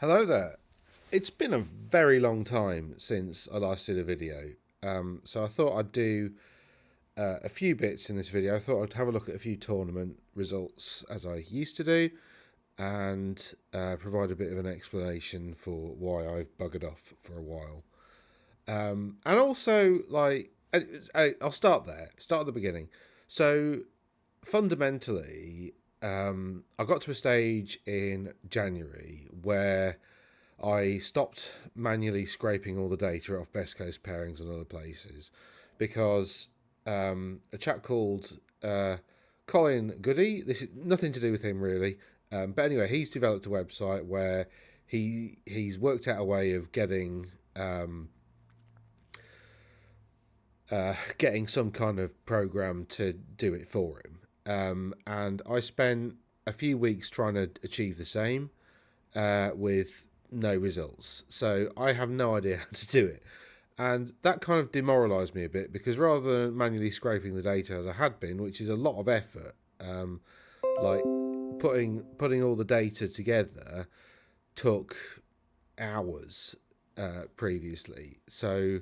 Hello there. It's been a very long time since I last did a video, so I thought I'd do a few bits in this video. I thought I'd have a look at a few tournament results as I used to do, and provide a bit of an explanation for why I've buggered off for a while. And also, I'll start there, start at the beginning. So, fundamentally, I got to a stage in January where I stopped manually scraping all the data off Best Coast pairings and other places because a chap called Colin Goody, this is nothing to do with him really, but anyway, he's developed a website where he's worked out a way of getting some kind of program to do it for him. And I spent a few weeks trying to achieve the same with no results. So I have no idea how to do it. And that kind of demoralised me a bit because rather than manually scraping the data as I had been, which is a lot of effort, like putting all the data together took hours previously. So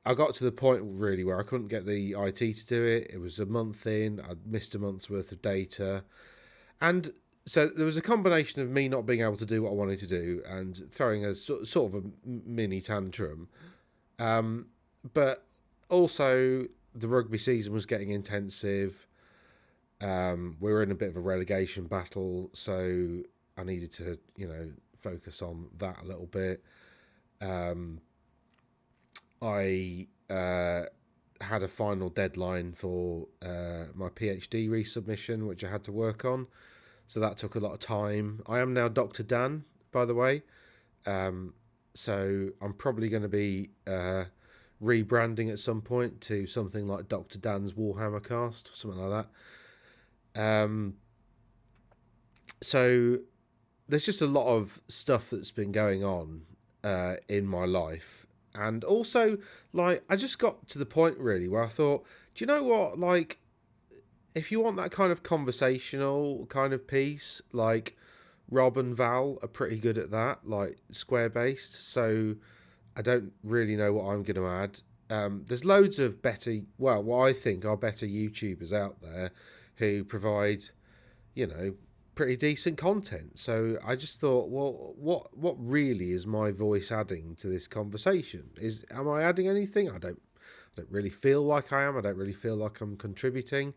I got to the point really where I couldn't get the IT to do it. It was a month in, I'd missed a month's worth of data. And so there was a combination of me not being able to do what I wanted to do and throwing a sort of a mini tantrum. But also the rugby season was getting intensive. We were in a bit of a relegation battle, so I needed to, focus on that a little bit. I had a final deadline for my PhD resubmission, which I had to work on. So that took a lot of time. I am now Dr. Dan, by the way. So I'm probably going to be rebranding at some point to something like Dr. Dan's Warhammer cast, something like that. So there's just a lot of stuff that's been going on in my life. And also, I just got to the point really where I thought, do you know what? If you want that kind of conversational kind of piece, Rob and Val are pretty good at that, square based. So I don't really know what I'm going to add. There's loads of what I think are better YouTubers out there who provide, pretty decent content. So I just thought, well, what really is my voice adding to this conversation? Am I adding anything? I don't really feel like I am. I don't really feel like I'm contributing.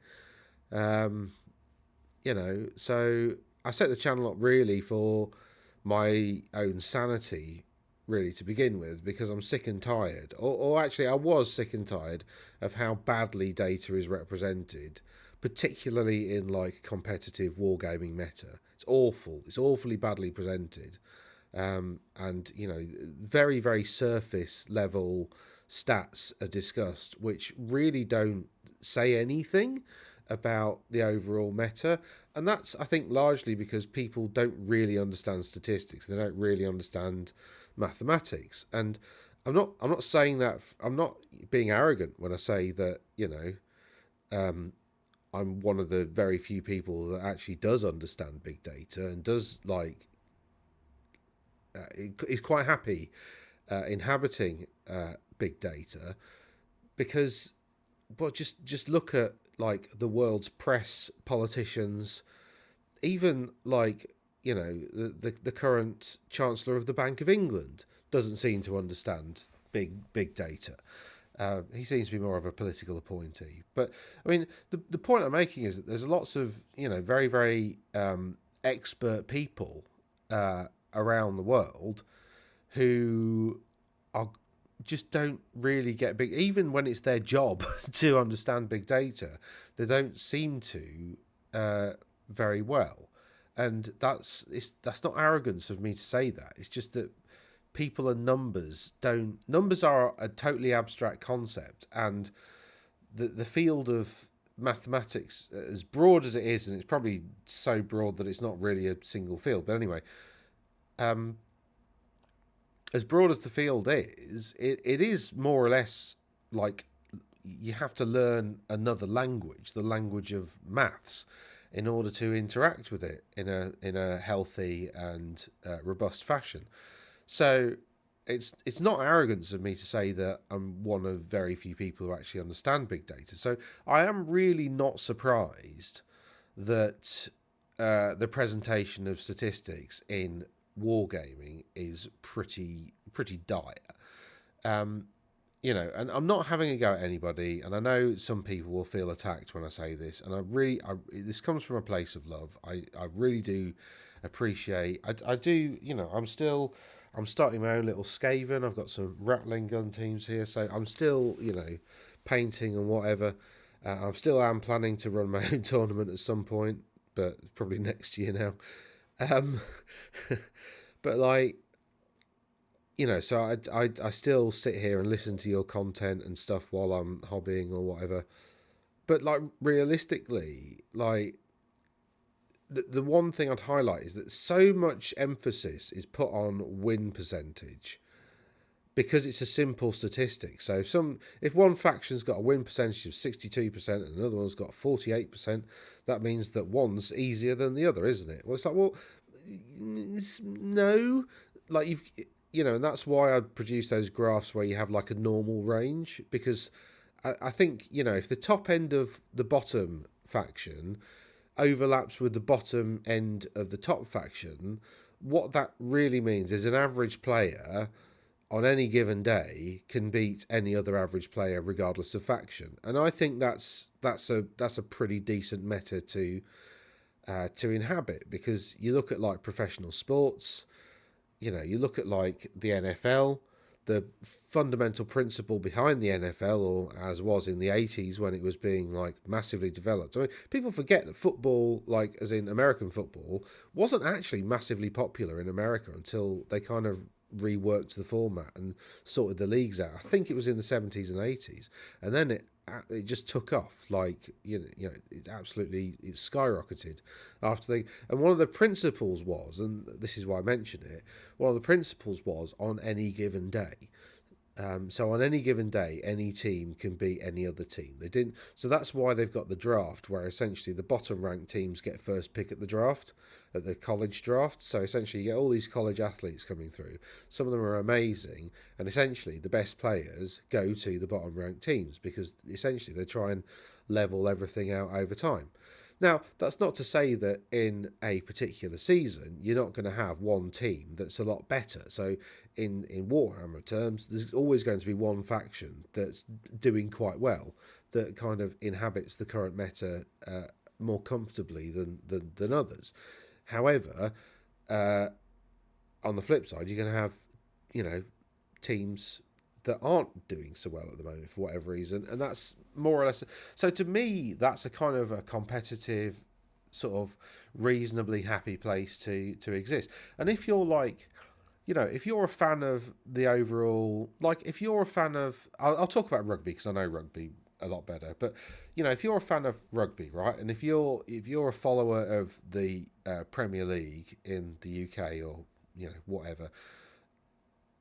So I set the channel up really for my own sanity, really, to begin with, because I'm sick and tired, or actually I was sick and tired of how badly data is represented, particularly in competitive wargaming meta. It's awful. It's awfully badly presented. And very, very surface level stats are discussed, which really don't say anything about the overall meta. And that's, I think, largely because people don't really understand statistics. They don't really understand mathematics. And I'm not saying that, I'm not being arrogant when I say that, I'm one of the very few people that actually does understand big data and does is quite happy inhabiting big data, because just look at the world's press, politicians, even the current Chancellor of the Bank of England doesn't seem to understand big data. He seems to be more of a political appointee. But I mean, the point I'm making is that there's lots of very, very expert people around the world who are just don't really get big, even when it's their job to understand big data. They don't seem to very well, and that's not arrogance of me to say that. It's just that people and numbers are a totally abstract concept, and the field of mathematics, as broad as it is, and it's probably so broad that it's not really a single field, but anyway, as broad as the field is, it is more or less like you have to learn another language, the language of maths, in order to interact with it in a healthy and robust fashion. So it's not arrogance of me to say that I'm one of very few people who actually understand big data. So I am really not surprised that the presentation of statistics in wargaming is pretty dire. Um, and I'm not having a go at anybody, and I know some people will feel attacked when I say this, and this comes from a place of love. I really do appreciate. I do. I'm starting my own little Skaven. I've got some rattling gun teams here, so I'm still painting and whatever. I'm planning to run my own tournament at some point, but probably next year now. Um, but like, so I still sit here and listen to your content and stuff while I'm hobbying or whatever. But like realistically, like the one thing I'd highlight is that so much emphasis is put on win percentage because it's a simple statistic. So if one faction's got a win percentage of 62% and another one's got 48%, that means that one's easier than the other, isn't it? Well, it's like, well, no, like and that's why I produce those graphs where you have like a normal range, because I think, if the top end of the bottom faction overlaps with the bottom end of the top faction, what that really means is an average player on any given day can beat any other average player regardless of faction. And I think that's a pretty decent meta to inhabit, because you look at like professional sports. You look at like the NFL, the fundamental principle behind the NFL, or as was in the 80s when it was being like massively developed. I mean, people forget that football, like as in American football, wasn't actually massively popular in America until they kind of reworked the format and sorted the leagues out. I think it was in the 70s and 80s, and then it just took off. Like it skyrocketed after they. And one of the principles was, and this is why I mention it, one of the principles was on any given day. So on any given day, any team can beat any other team. They didn't, so that's why they've got the draft, where essentially the bottom ranked teams get first pick at the draft, at the college draft. So essentially, you get all these college athletes coming through. Some of them are amazing, and essentially the best players go to the bottom ranked teams, because essentially they try and level everything out over time. Now, that's not to say that in a particular season you're not going to have one team that's a lot better. So in Warhammer terms, there's always going to be one faction that's doing quite well, that kind of inhabits the current meta more comfortably than others. However, on the flip side, you're going to have, teams that aren't doing so well at the moment for whatever reason, and that's more or less. So to me, that's a kind of a competitive, sort of reasonably happy place to exist. And if you're like, if you're a fan of the overall, like if you're a fan of, I'll talk about rugby because I know rugby a lot better. But if you're a fan of rugby, right, and if you're a follower of the Premier League in the UK, or whatever,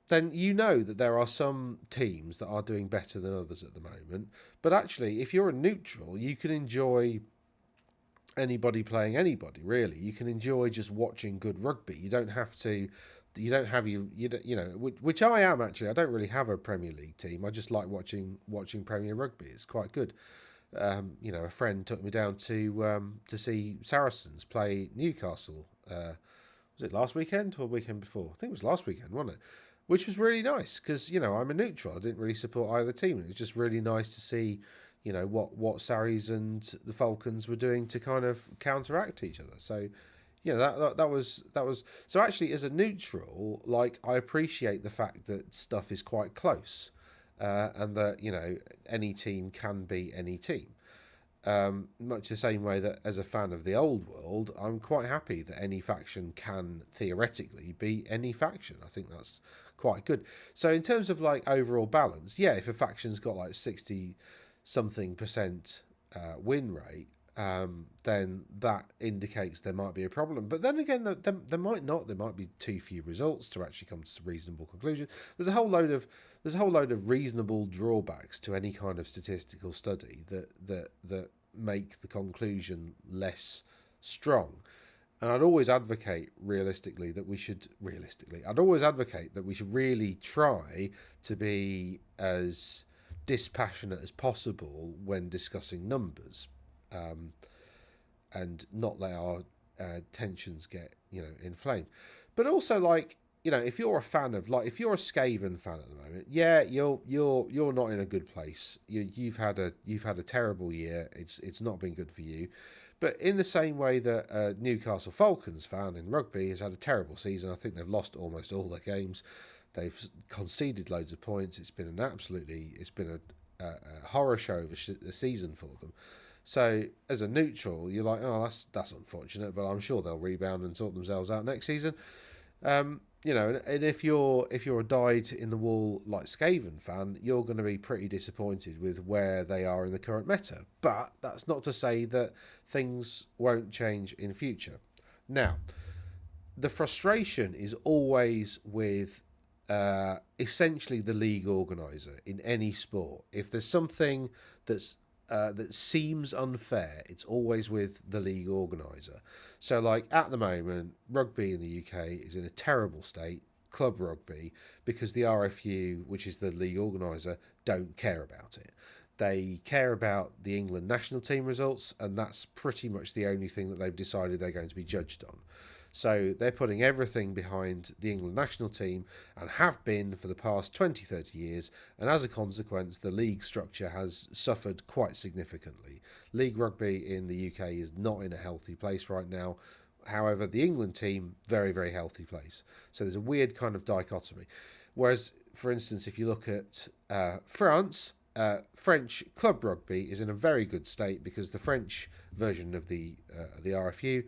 then that there are some teams that are doing better than others at the moment. But actually, if you're a neutral, you can enjoy anybody playing anybody, really. You can enjoy just watching good rugby. You don't have to, which I am actually. I don't really have a Premier League team. I just like watching Premier Rugby. It's quite good. A friend took me down to see Saracens play Newcastle. Was it last weekend or weekend before? I think it was last weekend, wasn't it? Which was really nice because, I'm a neutral. I didn't really support either team. It was just really nice to see, what Sarries and the Falcons were doing to kind of counteract each other. So, that was. So actually, as a neutral, like, I appreciate the fact that stuff is quite close, and that, any team can beat any team. Much the same way that as a fan of the old world, I'm quite happy that any faction can theoretically beat any faction. I think that's quite good. So in terms of like overall balance, yeah, if a faction's got like 60 something percent win rate, then that indicates there might be a problem. But then again, there might not. There might be too few results to actually come to a reasonable conclusion. There's a whole load of reasonable drawbacks to any kind of statistical study that make the conclusion less strong. And I'd always advocate I'd always advocate that we should really try to be as dispassionate as possible when discussing numbers, and not let our tensions get, inflamed. But also, like, if you're a fan of, like, if you're a Skaven fan at the moment, yeah, you're not in a good place. You've had a terrible year. It's not been good for you. But in the same way that a Newcastle Falcons fan in rugby has had a terrible season, I think they've lost almost all their games. They've conceded loads of points. It's been a horror show of a season for them. So as a neutral, you're like, oh, that's unfortunate, but I'm sure they'll rebound and sort themselves out next season. And if you're a dyed in the wool like Skaven fan, you're going to be pretty disappointed with where they are in the current meta. But that's not to say that things won't change in future. Now, the frustration is always with essentially the league organizer in any sport. If there's something that seems unfair, it's always with the league organizer. So, like, at the moment, rugby in the UK is in a terrible state, club rugby, because the RFU, which is the league organizer, don't care about it. They care about the England national team results, and that's pretty much the only thing that they've decided they're going to be judged on. So they're putting everything behind the England national team, and have been for the past 20, 30 years. And as a consequence, the league structure has suffered quite significantly. League rugby in the UK is not in a healthy place right now. However, the England team, very, very healthy place. So there's a weird kind of dichotomy. Whereas, for instance, if you look at France, French club rugby is in a very good state because the French version of the RFU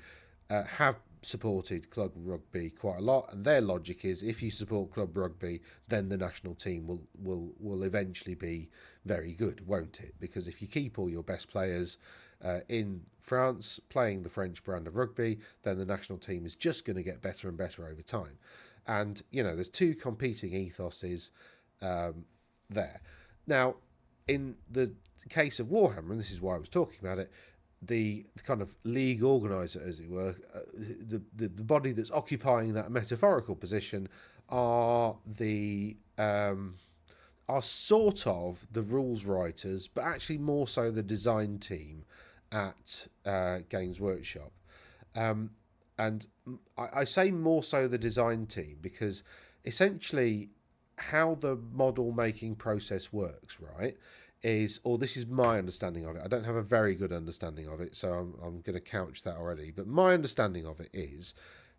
have supported club rugby quite a lot, and their logic is if you support club rugby, then the national team will eventually be very good, won't it? Because if you keep all your best players in France playing the French brand of rugby, then the national team is just going to get better and better over time. And there's two competing ethoses there. Now, in the case of Warhammer, and this is why I was talking about it, the kind of league organizer, as it were, the body that's occupying that metaphorical position are sort of the rules writers, but actually more so the design team at Games Workshop. And I say more so the design team because essentially how the model making process works, right, this is my understanding of it. I don't have a very good understanding of it, so I'm going to couch that already. But my understanding of it is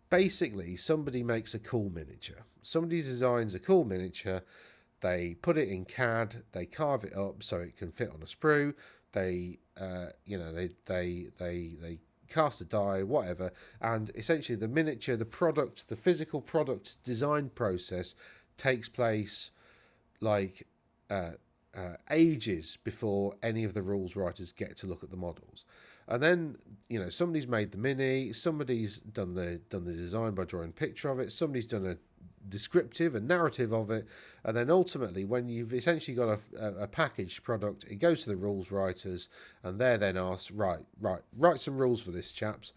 basically somebody makes a cool miniature. Somebody designs a cool miniature. They put it in CAD. They carve it up so it can fit on a sprue. They cast a die, whatever, and essentially the miniature, the product, the physical product design process takes place like ages before any of the rules writers get to look at the models. And then somebody's made the mini, somebody's done the design by drawing a picture of it, somebody's done a descriptive and narrative of it, and then ultimately when you've essentially got a packaged product, it goes to the rules writers, and they're then asked, write some rules for this, chaps.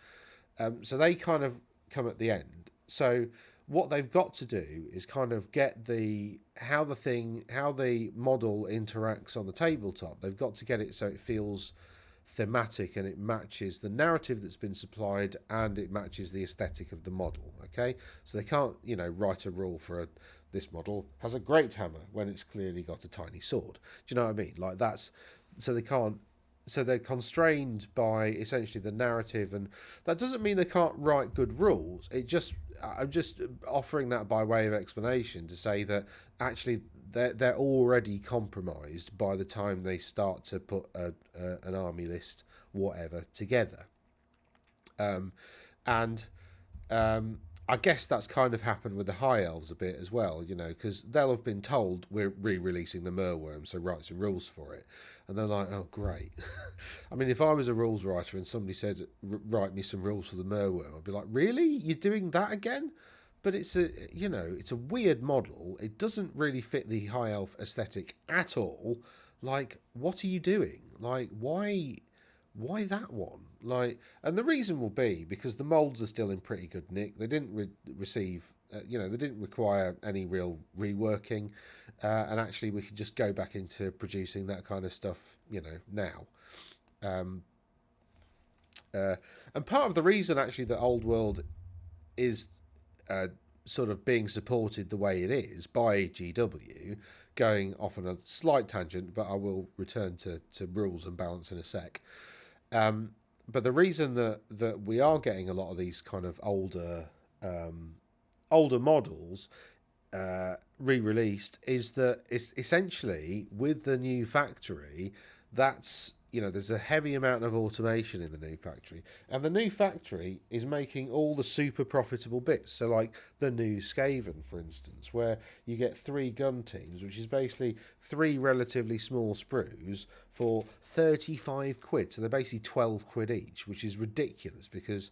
So they kind of come at the end. So what they've got to do is kind of get how the model interacts on the tabletop. They've got to get it so it feels thematic and it matches the narrative that's been supplied and it matches the aesthetic of the model. Okay, so they can't write a rule for this model has a great hammer when it's clearly got a tiny sword. Do you know what I mean? Like that's so they can't. So they're constrained by essentially the narrative, and that doesn't mean they can't write good rules. I'm just offering that by way of explanation to say that actually they're already compromised by the time they start to put an army list, whatever, together. I guess that's kind of happened with the High Elves a bit as well, because they'll have been told we're re-releasing the Merworm, so write some rules for it. And they're like, oh, great. I mean, if I was a rules writer and somebody said, write me some rules for the Merworm, I'd be like, really? You're doing that again? But it's a weird model. It doesn't really fit the High Elf aesthetic at all. Like, what are you doing? Like, why that one? And the reason will be because the molds are still in pretty good nick. They didn't receive, they didn't require any real reworking, and actually we could just go back into producing that kind of stuff, now. Um, and part of the reason actually that Old World is uh, sort of being supported the way it is by GW, going off on a slight tangent, but I will return to rules and balance in a sec. But the reason that we are getting a lot of these kind of older models re-released is that it's essentially with the new factory. That's there's a heavy amount of automation in the new factory, and the new factory is making all the super profitable bits. So like the new Skaven, for instance, where you get 3 gun teams, which is basically 3 relatively small sprues for 35 quid. So they're basically 12 quid each, which is ridiculous because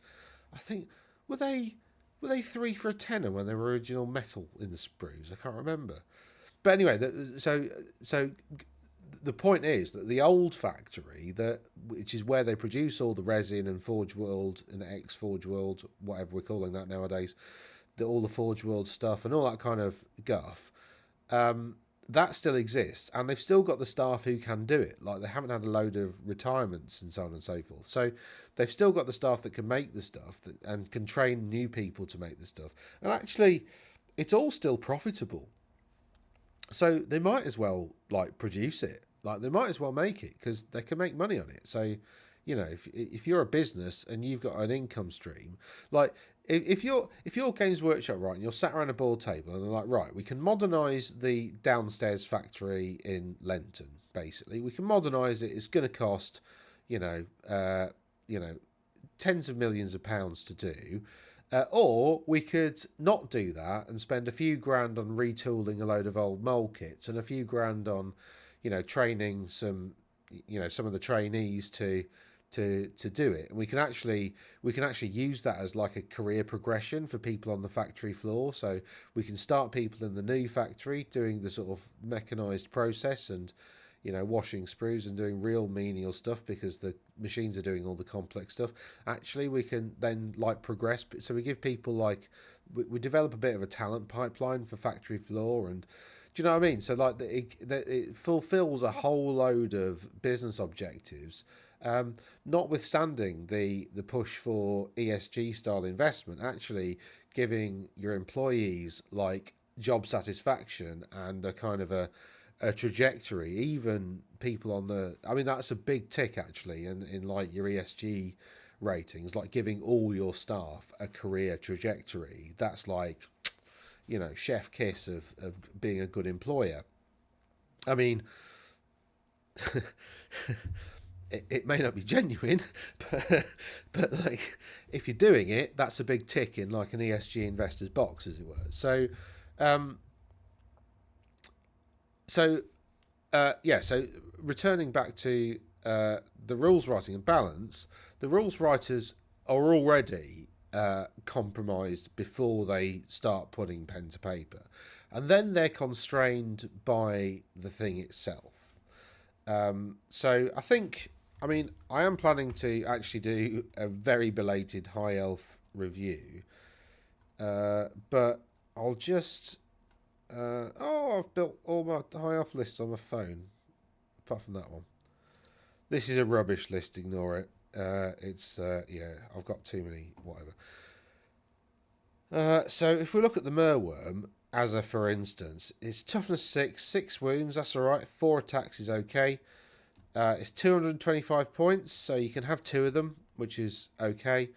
I think were they 3 for a tenner when they were original metal in the sprues? I can't remember. But anyway, so the point is that the old factory, which is where they produce all the resin and Forge World and X Forge World, whatever we're calling that nowadays, all the Forge World stuff and all that kind of guff, that still exists, and they've still got the staff who can do it. Like, they haven't had a load of retirements and so on and so forth. So they've still got the staff that can make the stuff and can train new people to make the stuff. And actually, it's all still profitable. So they might as well produce it. Like, they might as well make it because they can make money on it. So, if you're a business and you've got an income stream, like if you're Games Workshop, right, and you're sat around a board table and they're like, right, we can modernise the downstairs factory in Lenton. Basically, we can modernise it. It's going to cost, tens of millions of pounds to do. Or we could not do that and spend a few grand on retooling a load of old mold kits and a few grand on, training some of the trainees to do it. And we can actually use that as like a career progression for people on the factory floor. So we can start people in the new factory doing the sort of mechanized process and washing sprues and doing real menial stuff because the machines are doing all the complex stuff. Actually, we can then progress. So we give people we develop a bit of a talent pipeline for factory floor, and do you know what I mean? So it fulfills a whole load of business objectives. Notwithstanding the push for ESG style investment, actually giving your employees job satisfaction and a kind of a trajectory. Even people that's a big tick actually in your ESG ratings, giving all your staff a career trajectory. That's chef kiss of being a good employer. I mean, it may not be genuine, but if you're doing it, that's a big tick in an ESG investor's box, as it were. So returning back to the rules writing and balance, the rules writers are already compromised before they start putting pen to paper, and then they're constrained by the thing itself. So I am planning to actually do a very belated High Elf review, but I'll just I've built all my High Elf lists on my phone, apart from that one. This is a rubbish list, ignore it. I've got too many, whatever. So if we look at the Merworm, as a for instance, it's toughness 6 wounds, that's alright, 4 attacks is okay. It's 225 points, so you can have 2 of them, which is okay.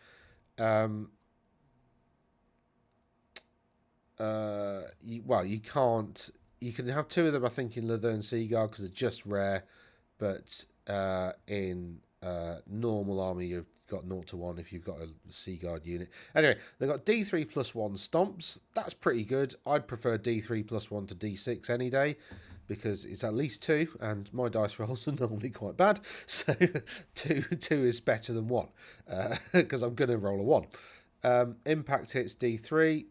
You can't. You can have 2 of them, I think, in Leathern Seaguard because they're just rare, but in normal army you've got 0 to 1 if you've got a Seaguard unit. Anyway, they've got D3 plus 1 stomps. That's pretty good. I'd prefer D3 plus 1 to D6 any day because it's at least 2, and my dice rolls are normally quite bad. So two is better than 1 because I'm going to roll a 1. Impact hits D3.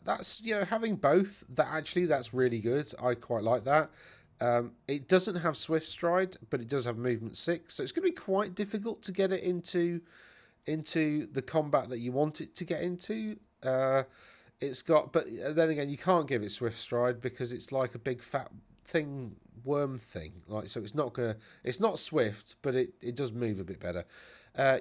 That's having both. That's really good. I quite like that. It doesn't have swift stride, but it does have movement 6, so it's going to be quite difficult to get it into the combat that you want it to get into. It's got, but then again, you can't give it swift stride because it's like a big fat thing, worm thing. Like, so it's not swift, but it does move a bit better.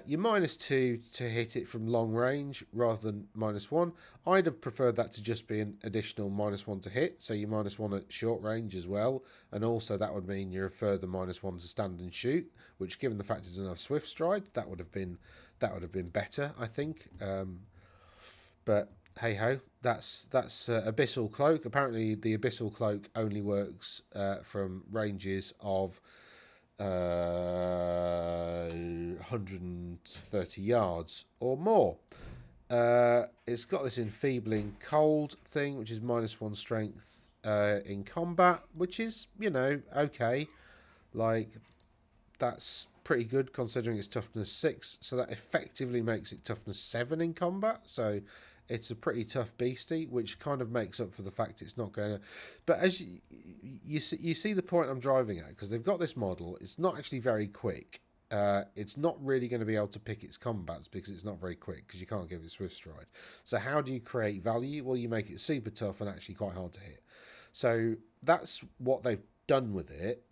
You're -2 to hit it from long range rather than -1. I'd have preferred that to just be an additional -1 to hit, so you're -1 at short range as well, and also that would mean you're a further -1 to stand and shoot. Which, given the fact it doesn't have swift stride, that would have been better, I think. But hey ho, that's Abyssal Cloak. Apparently, the Abyssal Cloak only works from ranges of 130 yards or more. It's got this enfeebling cold thing, which is -1 strength in combat, which is, okay. Like, that's pretty good considering it's toughness 6, so that effectively makes it toughness 7 in combat. So it's a pretty tough beastie, which kind of makes up for the fact it's not going to. But as you see the point I'm driving at, because they've got this model, it's not actually very quick. It's not really going to be able to pick its combats because it's not very quick, because you can't give it swift stride. So how do you create value? Well, you make it super tough and actually quite hard to hit. So that's what they've done with it.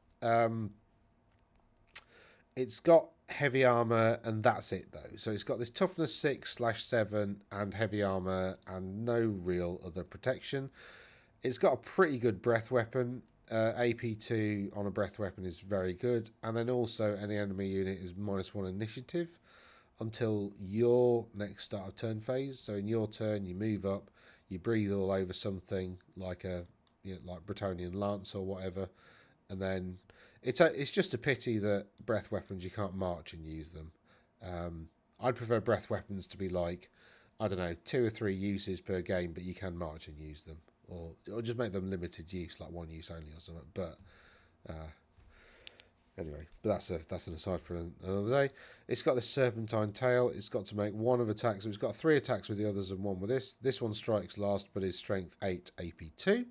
It's got heavy armor, and that's it though. So it's got this toughness 6/7 and heavy armor, and no real other protection. It's got a pretty good breath weapon. AP2 on a breath weapon is very good, and then also any enemy unit is -1 initiative until your next start of turn phase. So in your turn, you move up, you breathe all over something like like Bretonnian Lance or whatever, and then it's just a pity that breath weapons, you can't march and use them. I'd prefer breath weapons to be like, I don't know, 2 or 3 uses per game, but you can march and use them, or just make them limited use, like 1 use only or something. But anyway, but that's an aside for another day. It's got this serpentine tail. It's got to make 1 of attacks. So it's got 3 attacks with the others and 1 with this. This one strikes last, but is strength 8, AP2.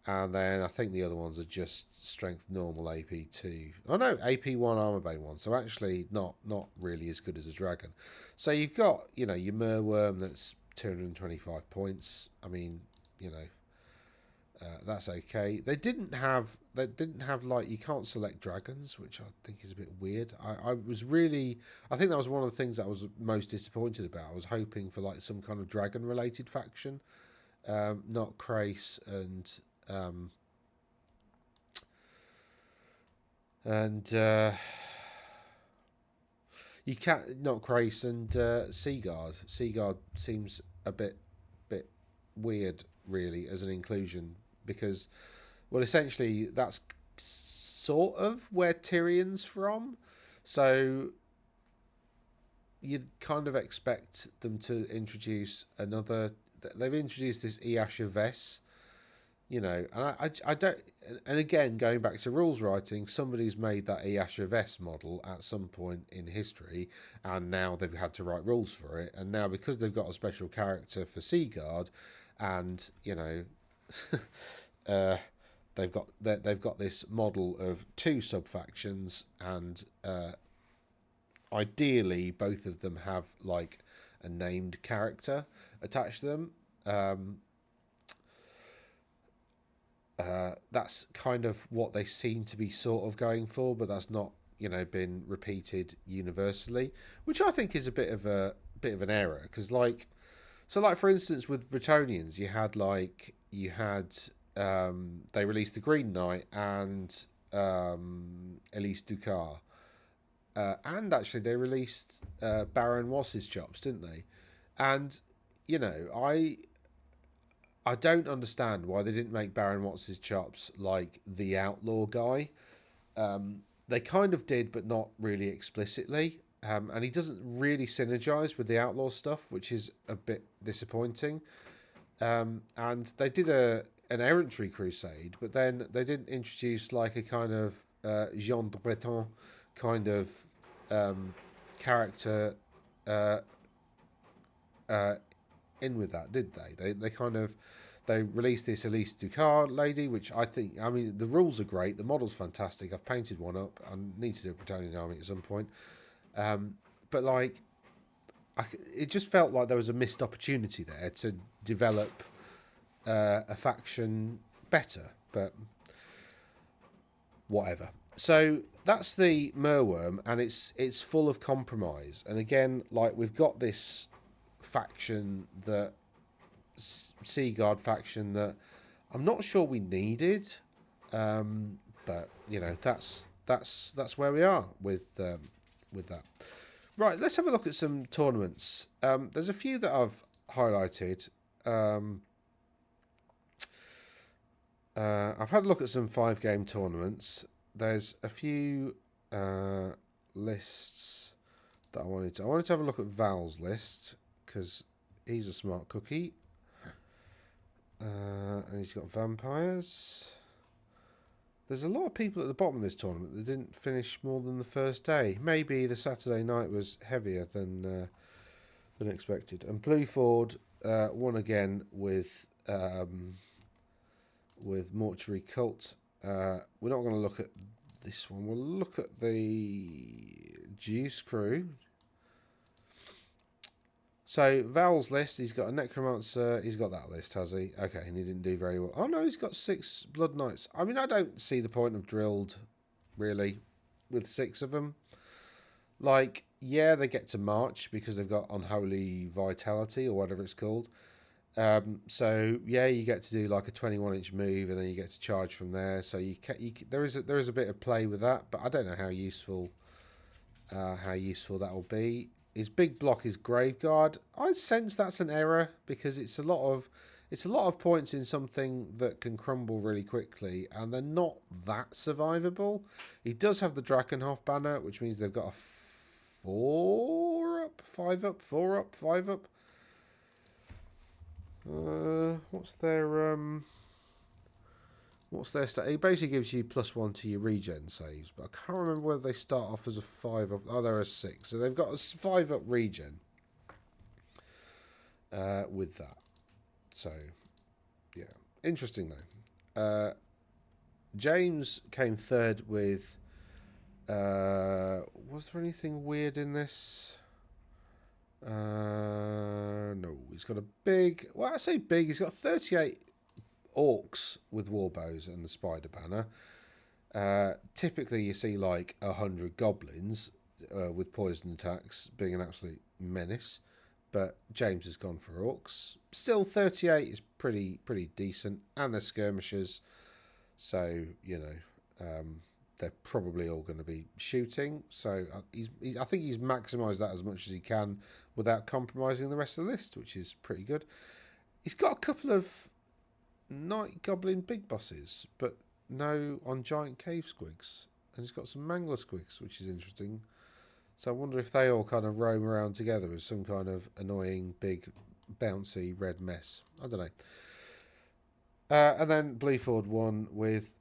And then I think the other ones are just strength normal AP2. Oh no, AP1 armor bane 1. So actually not really as good as a dragon. So you've got, your Merworm that's 225 points. I mean, that's okay. They didn't have like, you can't select dragons, which I think is a bit weird. I think that was one of the things that I was most disappointed about. I was hoping for like some kind of dragon related faction, not Krace and you can't, not Krace and Seaguard. Seaguard seems a bit weird, really, as an inclusion, because, well, essentially that's sort of where Tyrion's from, so you'd kind of expect them to introduce another. They've introduced this Easha Vess, and I don't. And again, going back to rules writing, somebody's made that Easha Vess model at some point in history, and now they've had to write rules for it. And now, because they've got a special character for Seaguard, and they've got this model of 2 sub factions, and ideally both of them have like a named character attached to them. That's kind of what they seem to be sort of going for, but that's not been repeated universally, which I think is a bit of an error, because for instance with Bretonnians, they released the Green Knight and Elise Ducar, and actually they released Baron Wass's chops, didn't they? And I don't understand why they didn't make Baron Watts' chops like the outlaw guy. They kind of did, but not really explicitly. And he doesn't really synergize with the outlaw stuff, which is a bit disappointing. And they did an errantry crusade, but then they didn't introduce like a kind of Jean de Breton kind of character in with that, did they? They kind of, They released this Elise Ducard lady, which I think, I mean, the rules are great. The model's fantastic. I've painted one up. I need to do a Bretonian army at some point. But like, it just felt like there was a missed opportunity there to develop a faction better. But whatever. So that's the Merworm, and it's full of compromise. And again, like, we've got this faction, that Seaguard faction, that I'm not sure we needed, but you know, that's where we are with that. Right, let's have a look at some tournaments. There's a few that I've highlighted. I've had a look at some 5-game tournaments. There's a few lists that I wanted to have a look at. Val's list, because he's a smart cookie, and he's got vampires. There's a lot of people at the bottom of this tournament that didn't finish more than the first day. Maybe the Saturday night was heavier than expected. And Blueford won again with Mortuary Cult. We're not going to look at this one. We'll look at the Juice Crew. So Val's list, he's got a Necromancer. He's got that list, has he? Okay, and he didn't do very well. Oh no, he's got 6 Blood Knights. I mean, I don't see the point of Drilled, really, with 6 of them. Like, yeah, they get to march because they've got Unholy Vitality or whatever it's called. So yeah, you get to do like a 21-inch move, and then you get to charge from there. So there is a bit of play with that, but I don't know how useful that will be. His big block is Graveguard. I sense that's an error, because it's a lot of points in something that can crumble really quickly, and they're not that survivable. He does have the Drakenhof banner, which means they've got a 4 up, 5 up, 4 up, 5 up. What's their stat? It basically gives you +1 to your regen saves, but I can't remember whether they start off as a 5 up. Oh, they're a 6, so they've got a 5 up regen with that. So yeah, interesting though. James came third with. Was there anything weird in this? No, he's got a big. Well, I say big. He's got 38 orcs with warbows and the spider banner. Typically, you see like 100 goblins with poison attacks being an absolute menace, but James has gone for orcs. Still, 38 is pretty decent, and they're skirmishers, so you know they're probably all going to be shooting. So I think he's maximised that as much as he can without compromising the rest of the list, which is pretty good. He's got a couple of Night Goblin big bosses, but no on giant cave squigs, and he's got some mangler squigs, which is interesting. So I wonder if they all kind of roam around together as some kind of annoying big bouncy red mess. I don't know. And then Bleaford won with,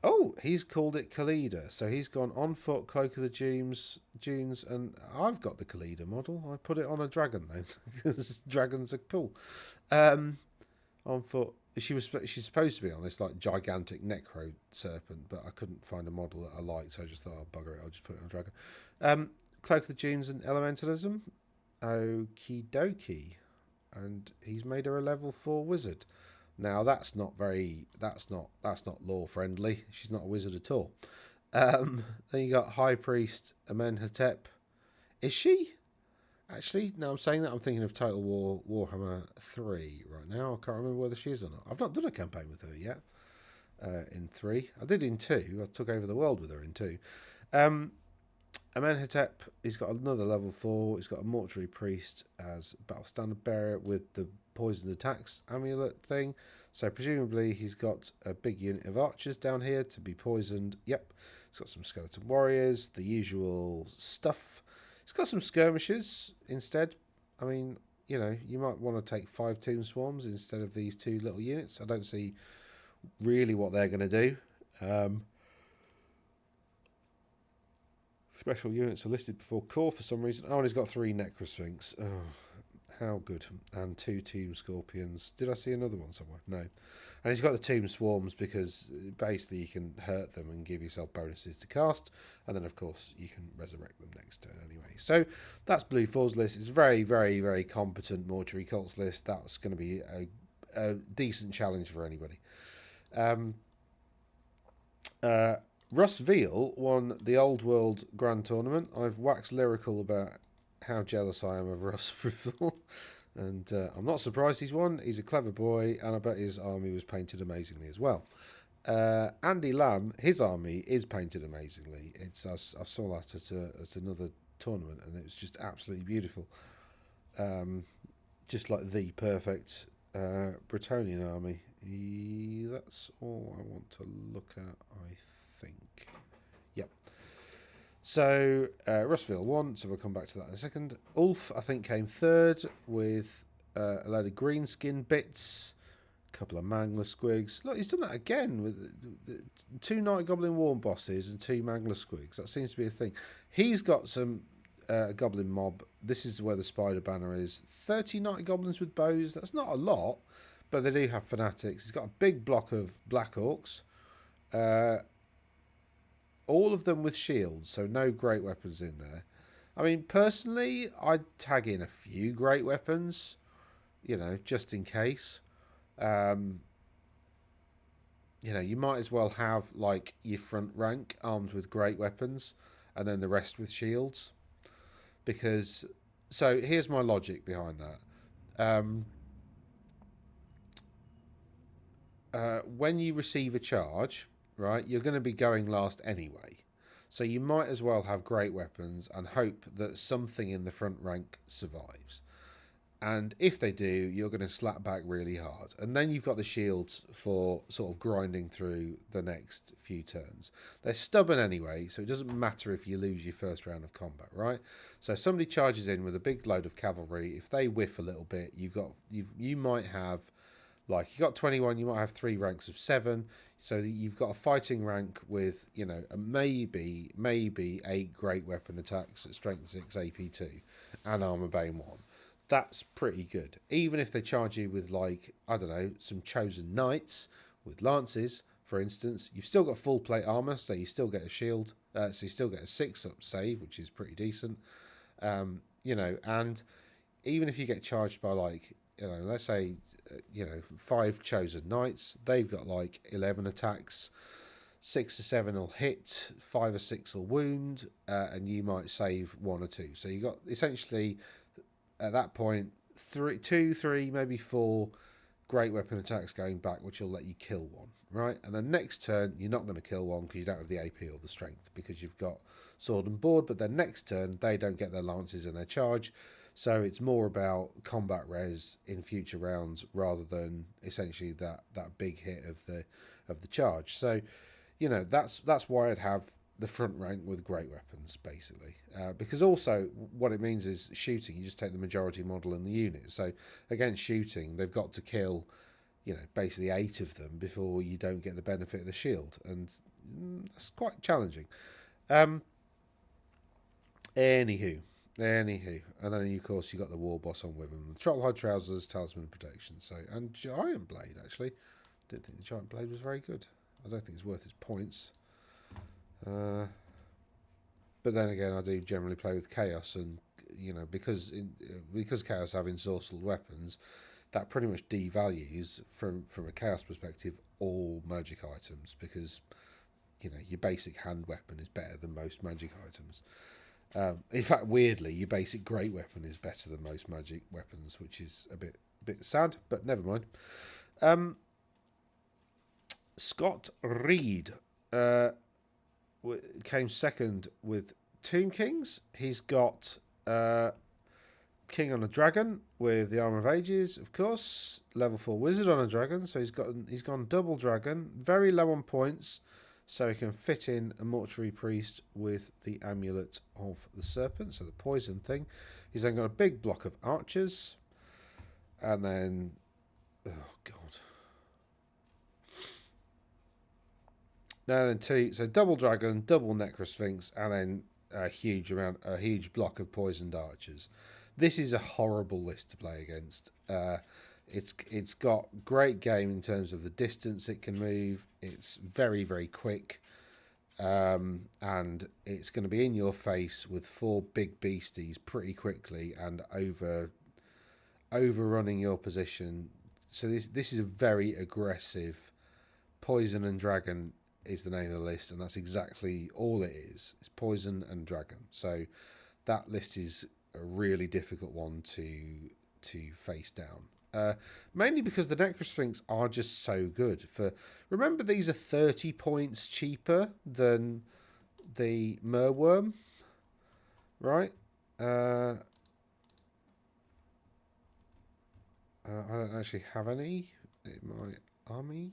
he's called it Khalida. So he's gone on foot, Cloak of the Dunes, and I've got the Khalida model. I put it on a dragon though, because dragons are cool. On foot. She's supposed to be on this like gigantic necro serpent, but I couldn't find a model that I liked, so I just thought, I'll bugger it, I'll just put it on a dragon. Cloak of the Dunes and Elementalism. Okie dokie. And he's made her a level 4 wizard. Now that's not lore friendly. She's not a wizard at all. Then you got High Priest Amenhotep. Is she? Actually, now I'm saying that, I'm thinking of Total War Warhammer 3 right now. I can't remember whether she is or not. I've not done a campaign with her yet. In 3, I did in 2. I took over the world with her in 2. Amenhotep, he's got another level 4. He's got a Mortuary Priest as Battle Standard Bearer with the poison attacks amulet thing. So presumably he's got a big unit of archers down here to be poisoned. Yep. He's got some skeleton warriors, the usual stuff. He's got some skirmishers instead. I mean, you know, you might want to take 5 Tomb Swarms instead of these 2 little units. I don't see really what they're going to do. Special units are listed before core for some reason. Oh, and he's got 3 Necrosphinx. Oh, How good. And 2 Tomb Scorpions. Did I see another one somewhere? No. And he's got the Tomb Swarms because basically you can hurt them and give yourself bonuses to cast. And then, of course, you can resurrect them next turn anyway. So that's Blue 4's list. It's very, very, very competent Mortuary Cults list. That's going to be a decent challenge for anybody. Russ Veal won the Old World Grand Tournament. I've waxed lyrical about how jealous I am of Russ Veal. And I'm not surprised he's won. He's a clever boy, and I bet his army was painted amazingly as well. Andy Lamb, his army is painted amazingly. I saw that at another tournament, and it was just absolutely beautiful. Just like the perfect Bretonnian army. That's all I want to look at, I think. Yep. So, Russville won, so we'll come back to that in a second. Ulf, I think, came third with a load of green skin bits, a couple of Mangler Squigs. Look, he's done that again with 2 Night Goblin Warm Bosses and 2 Mangler Squigs. That seems to be a thing. He's got some Goblin Mob. This is where the Spider Banner is. 30 Night Goblins with bows. That's not a lot, but they do have Fanatics. He's got a big block of Black Orcs. All of them with shields, so no great weapons in there. I mean, personally, I'd tag in a few great weapons, just in case. You might as well have, like, your front rank armed with great weapons, and then the rest with shields. Because, so here's my logic behind that. When you receive a charge, right, you're going to be going last anyway. So you might as well have great weapons and hope that something in the front rank survives. And if they do, you're going to slap back really hard. And then you've got the shields for sort of grinding through the next few turns. They're stubborn anyway, so it doesn't matter if you lose your first round of combat, right? So somebody charges in with a big load of cavalry. If they whiff a little bit, you might have, like, you got 21, you might have 3 ranks of 7. So you've got a fighting rank with, maybe 8 great weapon attacks at strength 6 AP2 and armor bane 1. That's pretty good. Even if they charge you with, like, I don't know, some chosen knights with lances, for instance, you've still got full plate armor, so you still get a shield. So you still get a 6-up save, which is pretty decent. And even if you get charged by, like, let's say, 5 chosen knights, they've got like 11 attacks, 6 or 7 will hit, 5 or 6 will wound, and you might save 1 or 2. So you got essentially at that point 2, 3, maybe 4 great weapon attacks going back, which will let you kill one, right? And then next turn you're not going to kill one because you don't have the AP or the strength because you've got sword and board. But then next turn they don't get their lances and their charge. So it's more about combat res in future rounds rather than essentially that big hit of the charge. So, that's why I'd have the front rank with great weapons, basically. Because also what it means is shooting, you just take the majority model in the unit. So against shooting, they've got to kill, basically 8 of them before you don't get the benefit of the shield. And that's quite challenging. Anywho, and then of course you got the war boss on with them, Trollhide Trousers, Talisman Protection. So, and Giant Blade, actually, didn't think the Giant Blade was very good. I don't think it's worth its points. But then again, I do generally play with Chaos, and because Chaos have ensorcelled weapons, that pretty much devalues from a Chaos perspective all magic items, because your basic hand weapon is better than most magic items. In fact, weirdly, your basic great weapon is better than most magic weapons, which is a bit sad, but never mind. Scott Reed came second with Tomb Kings. He's got King on a Dragon with the Armour of Ages, of course. Level 4 Wizard on a Dragon, so he's gone double dragon, very low on points. So he can fit in a Mortuary Priest with the Amulet of the Serpent, so the poison thing. He's then got a big block of archers. And then, oh god. Now then 2, so double dragon, double Necrosphinx, and then a huge block of poisoned archers. This is a horrible list to play against. It's got great game in terms of the distance it can move. It's very, very quick. And it's going to be in your face with 4 big beasties pretty quickly and overrunning your position. So this is a very aggressive. Poison and Dragon is the name of the list, and that's exactly all it is. It's Poison and Dragon. So that list is a really difficult one to face down. Mainly because the Necrosphinx are just so good. Remember, these are 30 points cheaper than the Merworm, right? I don't actually have any in my army,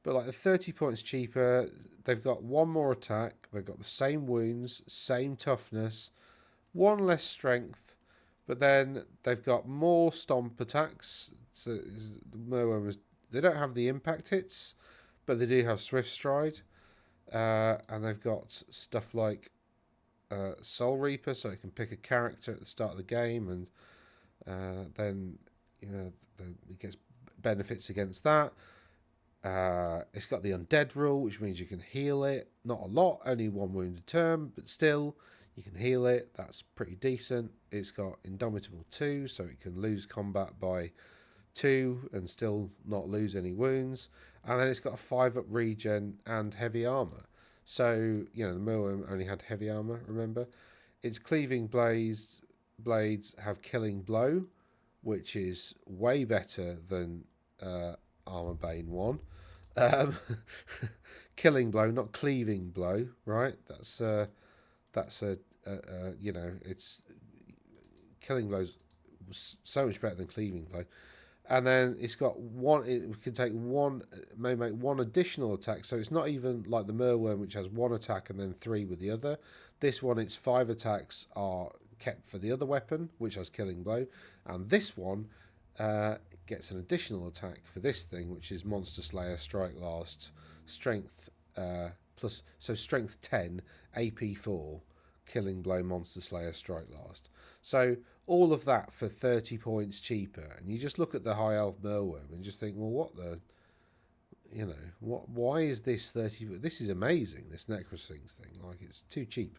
but like the 30 points cheaper. They've got 1 more attack. They've got the same wounds, same toughness, 1 less strength. But then they've got more stomp attacks. So the Merworm they don't have the impact hits, but they do have Swift Stride. And they've got stuff like Soul Reaper, so you can pick a character at the start of the game, and then it gets benefits against that. It's got the Undead rule, which means you can heal it. Not a lot, only 1 wound a turn, but still. You can heal it. That's pretty decent. It's got Indomitable 2, so it can lose combat by 2 and still not lose any wounds. And then it's got a 5-up regen and heavy armor. So, the Merworm only had heavy armor, remember? Its cleaving blades have Killing Blow, which is way better than Armor Bane 1. Killing Blow, not Cleaving Blow, right? That's it's Killing Blow's so much better than Cleaving Blow. And then it's got it can take may make 1 additional attack, so it's not even like the Merworm, which has 1 attack and then 3 with the other. This one, its 5 attacks are kept for the other weapon, which has Killing Blow, and this one gets an additional attack for this thing, which is Monster Slayer Strike Last, Strength plus, so Strength 10, AP 4, Killing Blow, Monster Slayer Strike Last. So all of that for 30 points cheaper, and you just look at the High Elf Merworm and just think, well, what the, why is this 30? This is amazing, this Necrosphinx thing. Like, it's too cheap,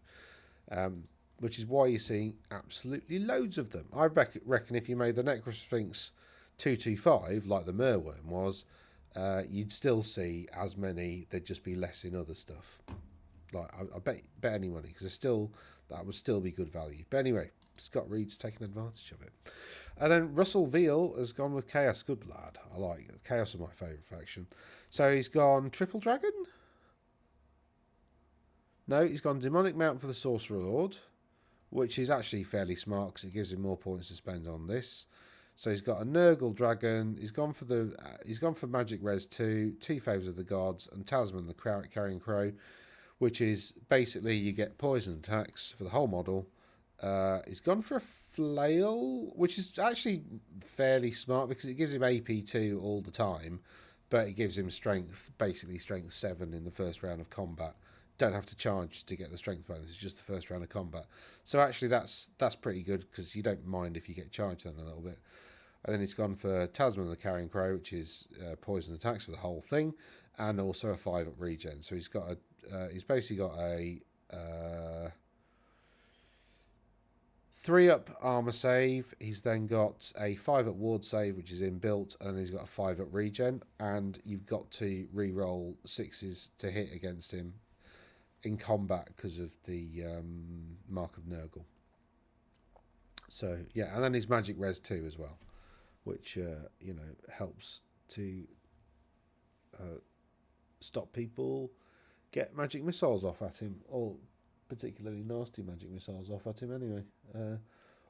which is why you're seeing absolutely loads of them. I reckon if you made the Necrosphinx 225 like the Merworm was, you'd still see as many. There'd just be less in other stuff. Like, I bet any money, because that would still be good value. But anyway, Scott Reed's taken advantage of it. And then Russell Veal has gone with Chaos. Good lad. I like it. Chaos are my favourite faction. So he's gone Triple Dragon? No, he's gone Demonic Mount for the Sorcerer Lord, which is actually fairly smart because it gives him more points to spend on this. So he's got a Nurgle Dragon. He's gone for Magic Res 2, 2 Favours of the Gods, and Talisman the Carrying Crow, which is basically you get poison attacks for the whole model. He's gone for a Flail, which is actually fairly smart because it gives him AP2 all the time, but it gives him basically strength 7 in the first round of combat. Don't have to charge to get the strength bonus. It's just the first round of combat. So actually that's pretty good because you don't mind if you get charged then a little bit. And then he's gone for Talisman of the Carrying Crow, which is poison attacks for the whole thing, and also a 5-up regen. So he's basically got a 3-up armor save. He's then got a 5-up ward save, which is inbuilt, and he's got a 5-up regen. And you've got to re-roll 6s to hit against him in combat because of the Mark of Nurgle. So yeah, and then his Magic Res 2 as well, which helps to stop people get magic missiles off at him, or particularly nasty magic missiles off at him anyway.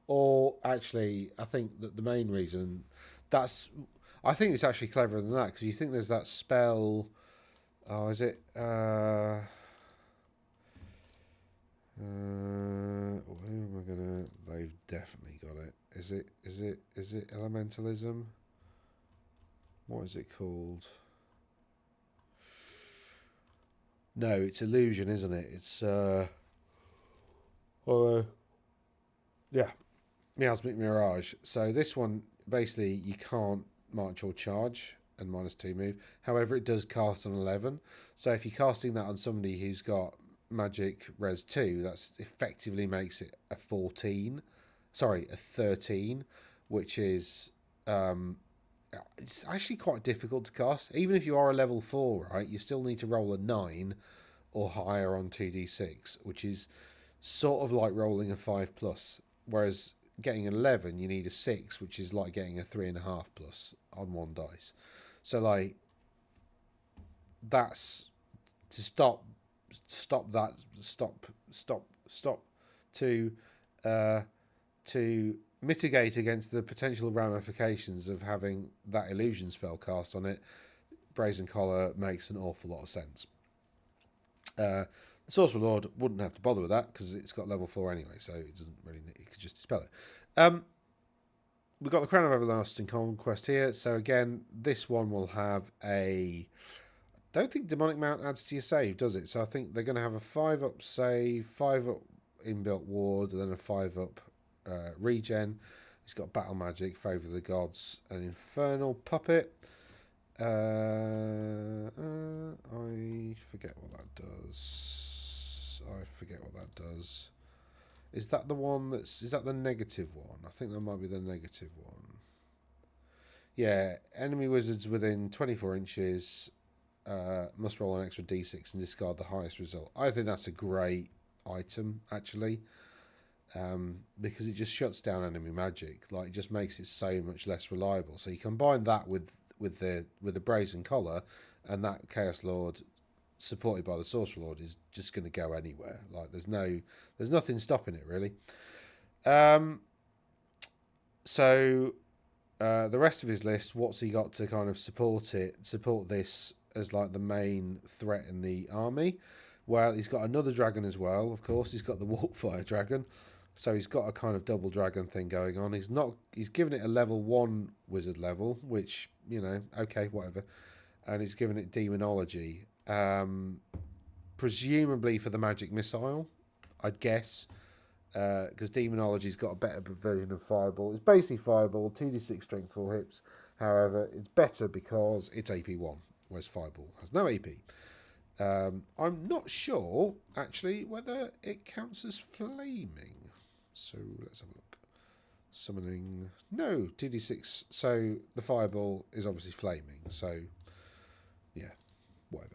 Or actually, I think that the main reason I think it's actually cleverer than that, because you think there's that spell. Oh, is it? Who am I gonna? They've definitely got it. Is it elementalism? What is it called? No, it's illusion, isn't it? It's yeah. Miasmic Mirage. So this one, basically, you can't march or charge and -2 move. However, it does cast on 11. So if you're casting that on somebody who's got magic res 2, that's effectively makes it a 14. Sorry, a 13, which is it's actually quite difficult to cast. Even if you are a level 4, right, you still need to roll a 9 or higher on 2d6, which is sort of like rolling a 5 plus. Whereas getting an 11, you need a 6, which is like getting a 3.5 plus on one dice. So, like, that's to stop to uh, to mitigate against the potential ramifications of having that illusion spell cast on it. Brazen Collar makes an awful lot of sense. The Sorcerer Lord wouldn't have to bother with that because it's got level 4 anyway, so it doesn't really need, it could just dispel it. We've got the Crown of Everlasting Conquest here, so again, this one will have a... I don't think Demonic Mount adds to your save, does it? So I think they're going to have a 5-up save, 5-up inbuilt ward, and then a 5-up regen. He's got Battle Magic, Favour of the Gods, an Infernal Puppet. I forget what that does. Is that the one that's... Is that the negative one? I think that might be the negative one. Yeah, enemy wizards within 24 inches must roll an extra d6 and discard the highest result. I think that's a great item, actually, because it just shuts down enemy magic. Like, it just makes it so much less reliable. So you combine that with the Brazen Collar, and that Chaos Lord supported by the Sorcerer Lord is just going to go anywhere. Like, there's nothing stopping it, really. So the rest of his list, what's he got to kind of support this as like the main threat in the army? Well, he's got another dragon as well, of course. He's got the Warpfire dragon. So he's got a kind of double dragon thing going on. He's given it a level 1 wizard level, which, you know, okay, whatever. And he's given it demonology. Presumably for the magic missile, I'd guess. Because demonology's got a better version of Fireball. It's basically Fireball, 2d6 strength 4 hits. However, it's better because it's AP 1, whereas Fireball has no AP. I'm not sure, actually, whether it counts as flaming. So let's have a look. Summoning. No, 2d6. So the Fireball is obviously flaming. So, yeah, whatever.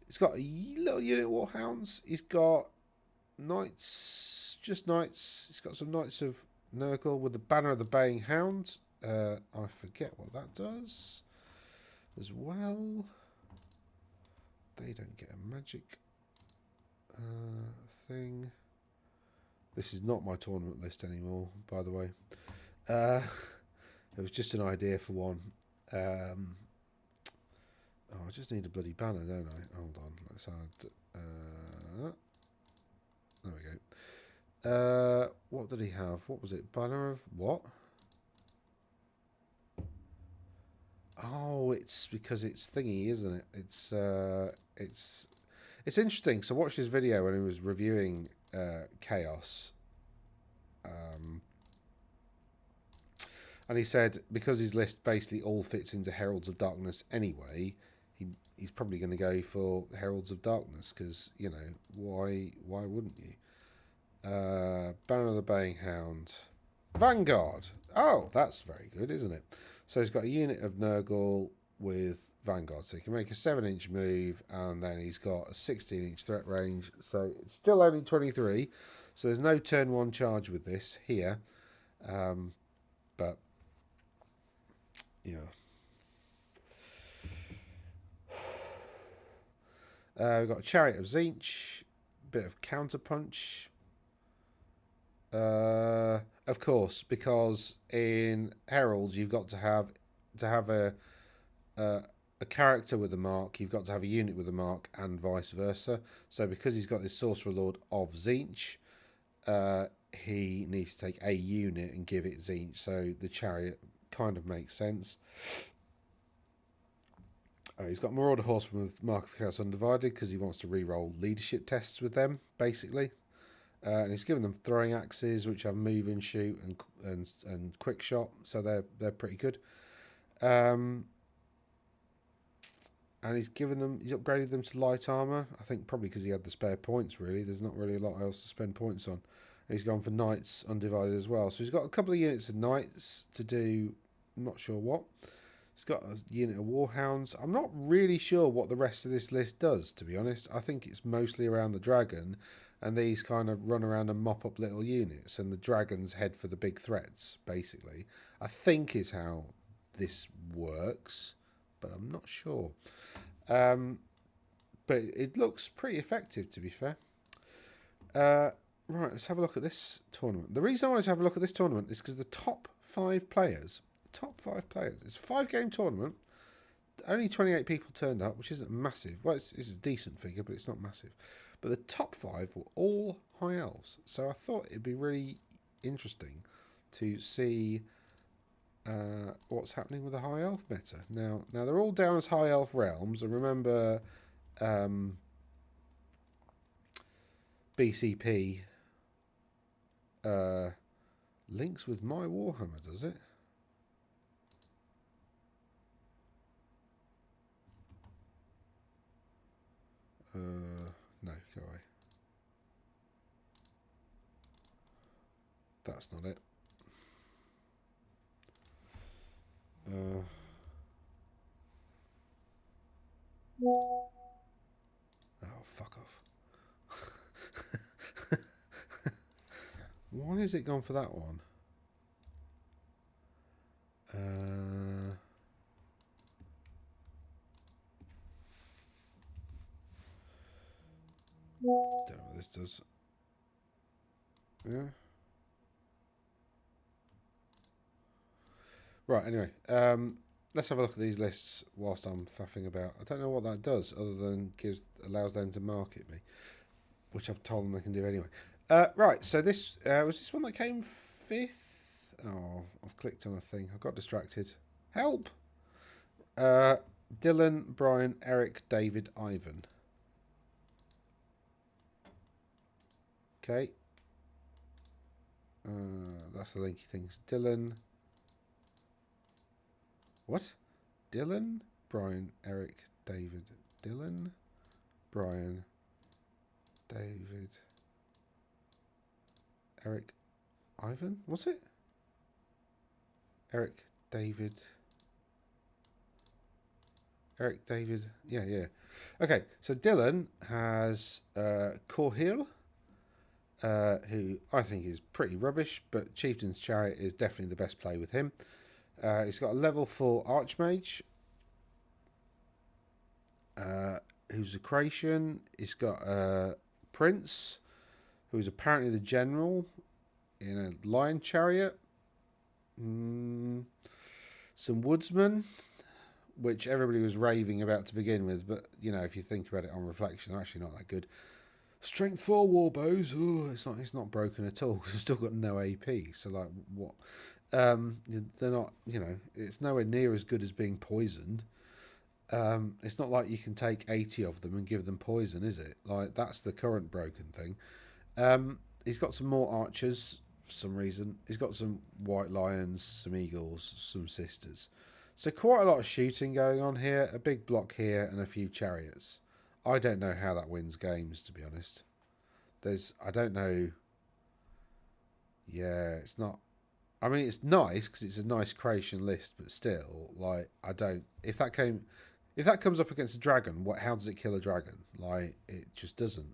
It's got a little unit of Warhounds. He's got Knights, just Knights. He's got some Knights of Nurgle with the Banner of the Baying Hound. I forget what that does as well. They don't get a magic thing. This is not my tournament list anymore, by the way. It was just an idea for one. I just need a bloody banner, don't I? Hold on. Let's add... there we go. What did he have? What was it? Banner of what? Oh, it's because it's thingy, isn't it? It's interesting. So watch this video when he was reviewing Chaos. And he said because his list basically all fits into Heralds of Darkness anyway, he's probably going to go for Heralds of Darkness because, you know, why wouldn't you? Banner of the Baying Hound. Vanguard. Oh, that's very good, isn't it? So he's got a unit of Nurgle with Vanguard. So he can make a 7-inch move, and then he's got a 16-inch threat range. So it's still only 23. So there's no turn 1 charge with this here. But, yeah. We've got a Chariot of Tzeentch. Bit of counterpunch. Of course, because in Heralds you've got to have a character with a mark, you've got to have a unit with a mark, and vice versa. So because he's got this Sorcerer Lord of Tzeentch, he needs to take a unit and give it Tzeentch. So the Chariot kind of makes sense. He's got Marauder Horseman with Mark of Chaos Undivided because he wants to re-roll leadership tests with them, basically. And he's given them throwing axes, which have move and shoot and quick shot, so they're pretty good. And he's upgraded them to light armor. I think probably because he had the spare points. Really, there's not really a lot else to spend points on. And he's gone for knights undivided as well. So he's got a couple of units of knights to do. I'm not sure what. He's got a unit of warhounds. I'm not really sure what the rest of this list does, to be honest. I think it's mostly around the dragon, and these kind of run around and mop up little units, and the dragons head for the big threats, basically. I think is how this works, but I'm not sure. But it looks pretty effective, to be fair. Right, let's have a look at this tournament. The reason I wanted to have a look at this tournament is because the top 5 players, it's a 5-game tournament. Only 28 people turned up, which isn't massive. Well, it's a decent figure, but it's not massive. But the top 5 were all high elves, so I thought it'd be really interesting to see what's happening with the high elf meta. Now they're all down as high elf realms, and remember, BCP links with my Warhammer, does it? No, go away. That's not it. Oh, fuck off. Why has it gone for that one? Don't know what this does. Yeah. Right, anyway. Let's have a look at these lists whilst I'm faffing about. I don't know what that does other than allows them to market me, which I've told them they can do anyway. Right, so this was this one that came 5th. Oh, I've clicked on a thing. I got distracted. Help! Dylan, Brian, Eric, David, Ivan. Okay. That's the linky things. Dylan. What? Dylan, Brian, Eric, David. Dylan, Brian, David, Eric, Ivan. What's it? Eric, David. Eric, David. Yeah. Okay, so Dylan has Corhil, who I think is pretty rubbish, but Chieftain's Chariot is definitely the best play with him. He's got a level 4 Archmage, who's a Creation. He's got a Prince, who's apparently the General in a Lion Chariot. Some Woodsmen, which everybody was raving about to begin with, but you know, if you think about it on reflection, they're actually not that good. Strength 4 Warbows, it's not broken at all. It's still got no AP, so like what? They're not, you know, it's nowhere near as good as being poisoned. It's not like you can take 80 of them and give them poison, is it? Like, that's the current broken thing. He's got some more archers for some reason. He's got some white lions, some eagles, some sisters. So quite a lot of shooting going on here. A big block here and a few chariots. I don't know how that wins games, to be honest. I don't know. Yeah, it's not. I mean, it's nice because it's a nice creation list, but still, like, I don't. If that comes up against a dragon, how does it kill a dragon? Like, it just doesn't.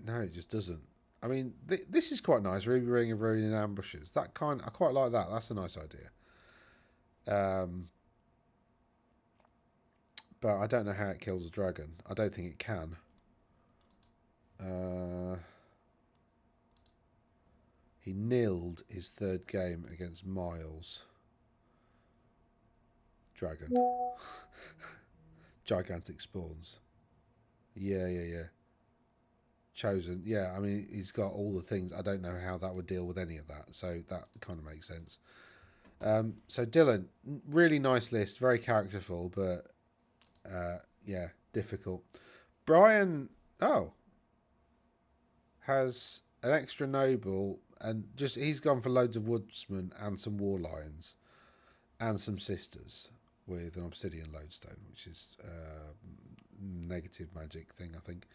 No, it just doesn't. I mean, this is quite nice. Ruby Ring of Ruin in ambushes. I quite like that. That's a nice idea. But I don't know how it kills a dragon. I don't think it can. He nilled his 3rd game against Miles. Dragon. Gigantic spawns. Yeah. Chosen. Yeah, I mean, he's got all the things. I don't know how that would deal with any of that. So that kind of makes sense. So Dylan, really nice list. Very characterful, but yeah, difficult. Brian, has an extra noble, and just he's gone for loads of woodsmen and some war lions and some sisters with an obsidian lodestone, which is negative magic thing, I think.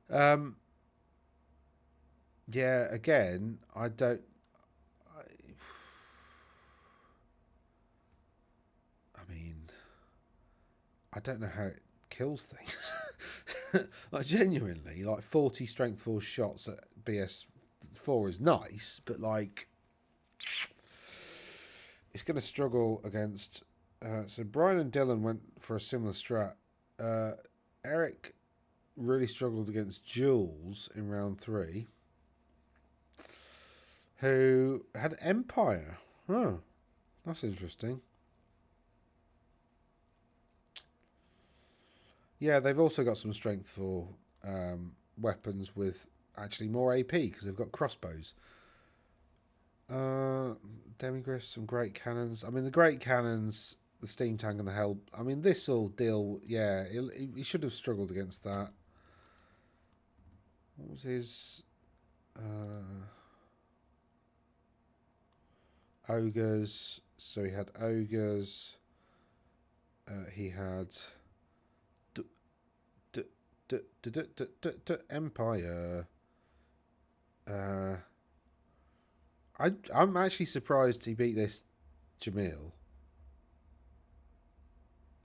Um, yeah, again, I don't. I mean, I don't know how it kills things. Like genuinely, like 40 strength 4 shots at BS4 is nice, but like it's going to struggle against. So Brian and Dylan went for a similar strat. Eric really struggled against Jules in round 3, who had Empire. Huh, that's interesting. Yeah, they've also got some strength for weapons with actually more AP because they've got crossbows. Demigriffs, some great cannons. I mean, the great cannons, the steam tank, and the hell. I mean, this will deal. Yeah, he should have struggled against that. What was his ogres? So he had ogres. He had Empire. I'm actually surprised he beat this Jamil.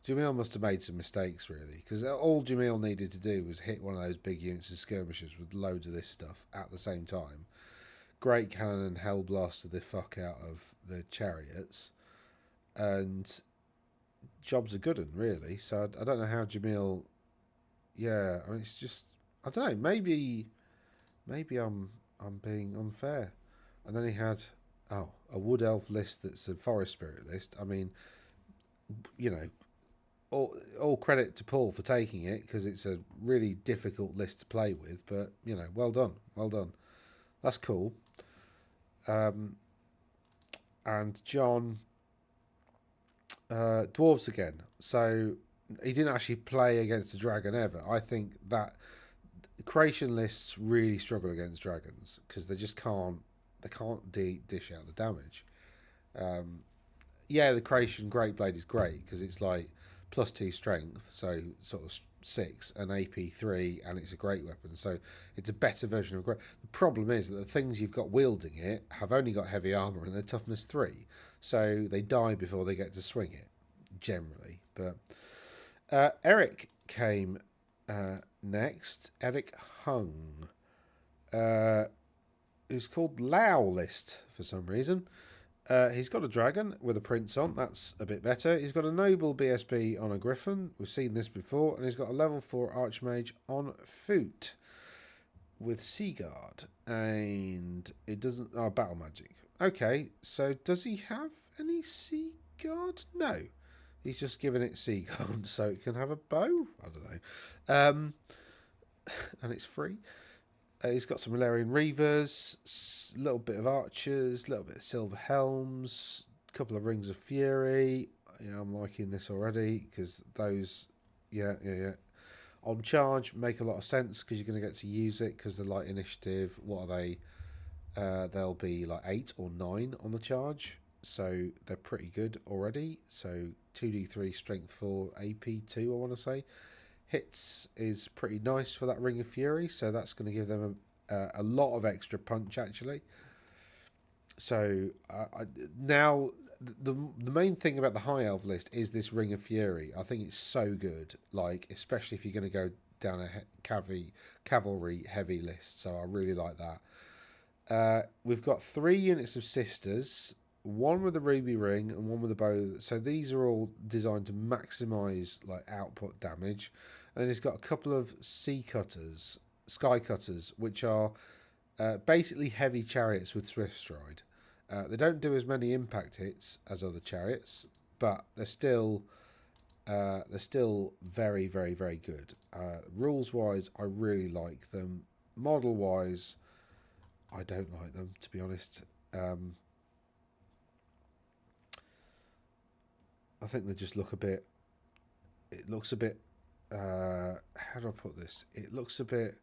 Jamil must have made some mistakes, really, because all Jamil needed to do was hit one of those big units of skirmishers with loads of this stuff at the same time. Great cannon and hell blasted the fuck out of the chariots, and jobs are good, really. So I don't know how Jamil. Yeah, I mean, it's just I don't know. Maybe I'm being unfair. And then he had a wood elf list that's a forest spirit list. I mean, you know, all credit to Paul for taking it because it's a really difficult list to play with. But you know, well done, well done. That's cool. And John, dwarves again. So he didn't actually play against the dragon ever. I think that creation lists really struggle against dragons because they just can't. They can't dish out the damage. Yeah, the creation great blade is great because it's like +2 strength, so sort of 6 and AP 3, and it's a great weapon. So it's a better version of great. The problem is that the things you've got wielding it have only got heavy armor and they're toughness 3, so they die before they get to swing it generally. But Eric came next. Eric Hung. Who's called Lao List for some reason. He's got a dragon with a prince on. That's a bit better. He's got a noble BSB on a griffin. We've seen this before. And he's got a level 4 archmage on foot with Seaguard. And it doesn't... Oh, battle magic. Okay, so does he have any Seaguard? No. He's just given it Seaguard so it can have a bow. I don't know. And it's free. He's got some Valerian Reavers, a little bit of Archers, a little bit of Silver Helms, a couple of Rings of Fury. You know, I'm liking this already because those, yeah. On charge, make a lot of sense because you're going to get to use it because they're like initiative. What are they? They'll be like 8 or 9 on the charge. So they're pretty good already. So 2d3 strength 4 AP 2, I want to say. Hits is pretty nice for that Ring of Fury, so that's going to give them a lot of extra punch, actually. So now the main thing about the High Elf list is this Ring of Fury. I think it's so good, like especially if you're going to go down a cavalry heavy list. So I really like that. We've got 3 units of Sisters, one with a ruby ring and one with a bow. So these are all designed to maximise like output damage. And then he's got a couple of sky cutters, which are basically heavy chariots with swift stride. They don't do as many impact hits as other chariots, but they're still very, very, very good. Rules wise, I really like them. Model wise, I don't like them, to be honest. I think they just look a bit. It looks a bit. How do I put this? It looks a bit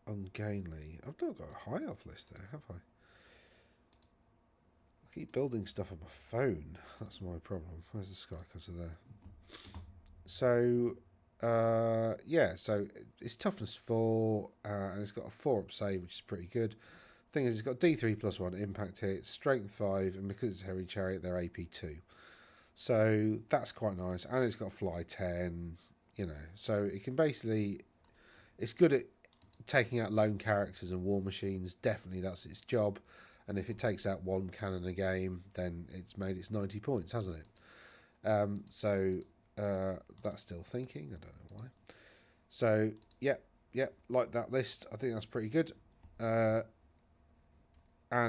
ungainly. I've not got a high elf list there, have I? I keep building stuff on my phone. That's my problem. Where's the sky cutter there? So, yeah, so it's toughness 4, and it's got a 4-up save, which is pretty good. Thing is, it's got D3 plus 1 impact hit, strength 5, and because it's heavy chariot, they're AP 2. So that's quite nice, and it's got fly 10, you know. So it can basically, it's good at taking out lone characters and war machines. Definitely, that's its job. And if it takes out one cannon a game, then it's made its 90 points, hasn't it? That's still thinking. I don't know why. So, yeah, like that list. I think that's pretty good. And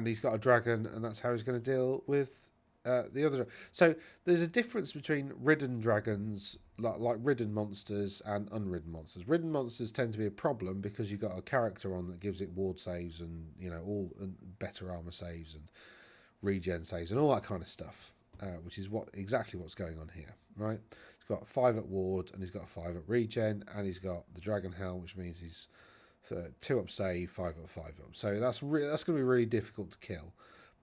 he's got a dragon, and that's how he's going to deal with the other. So there's a difference between ridden dragons, like ridden monsters, and unridden monsters. Ridden monsters tend to be a problem because you've got a character on that gives it ward saves and all and better armor saves and regen saves and all that kind of stuff, which is exactly what's going on here, right? He's got 5 at ward and he's got a 5 at regen, and he's got the dragon hell, which means he's 2-up save, 5-up, 5-up. So that's going to be really difficult to kill.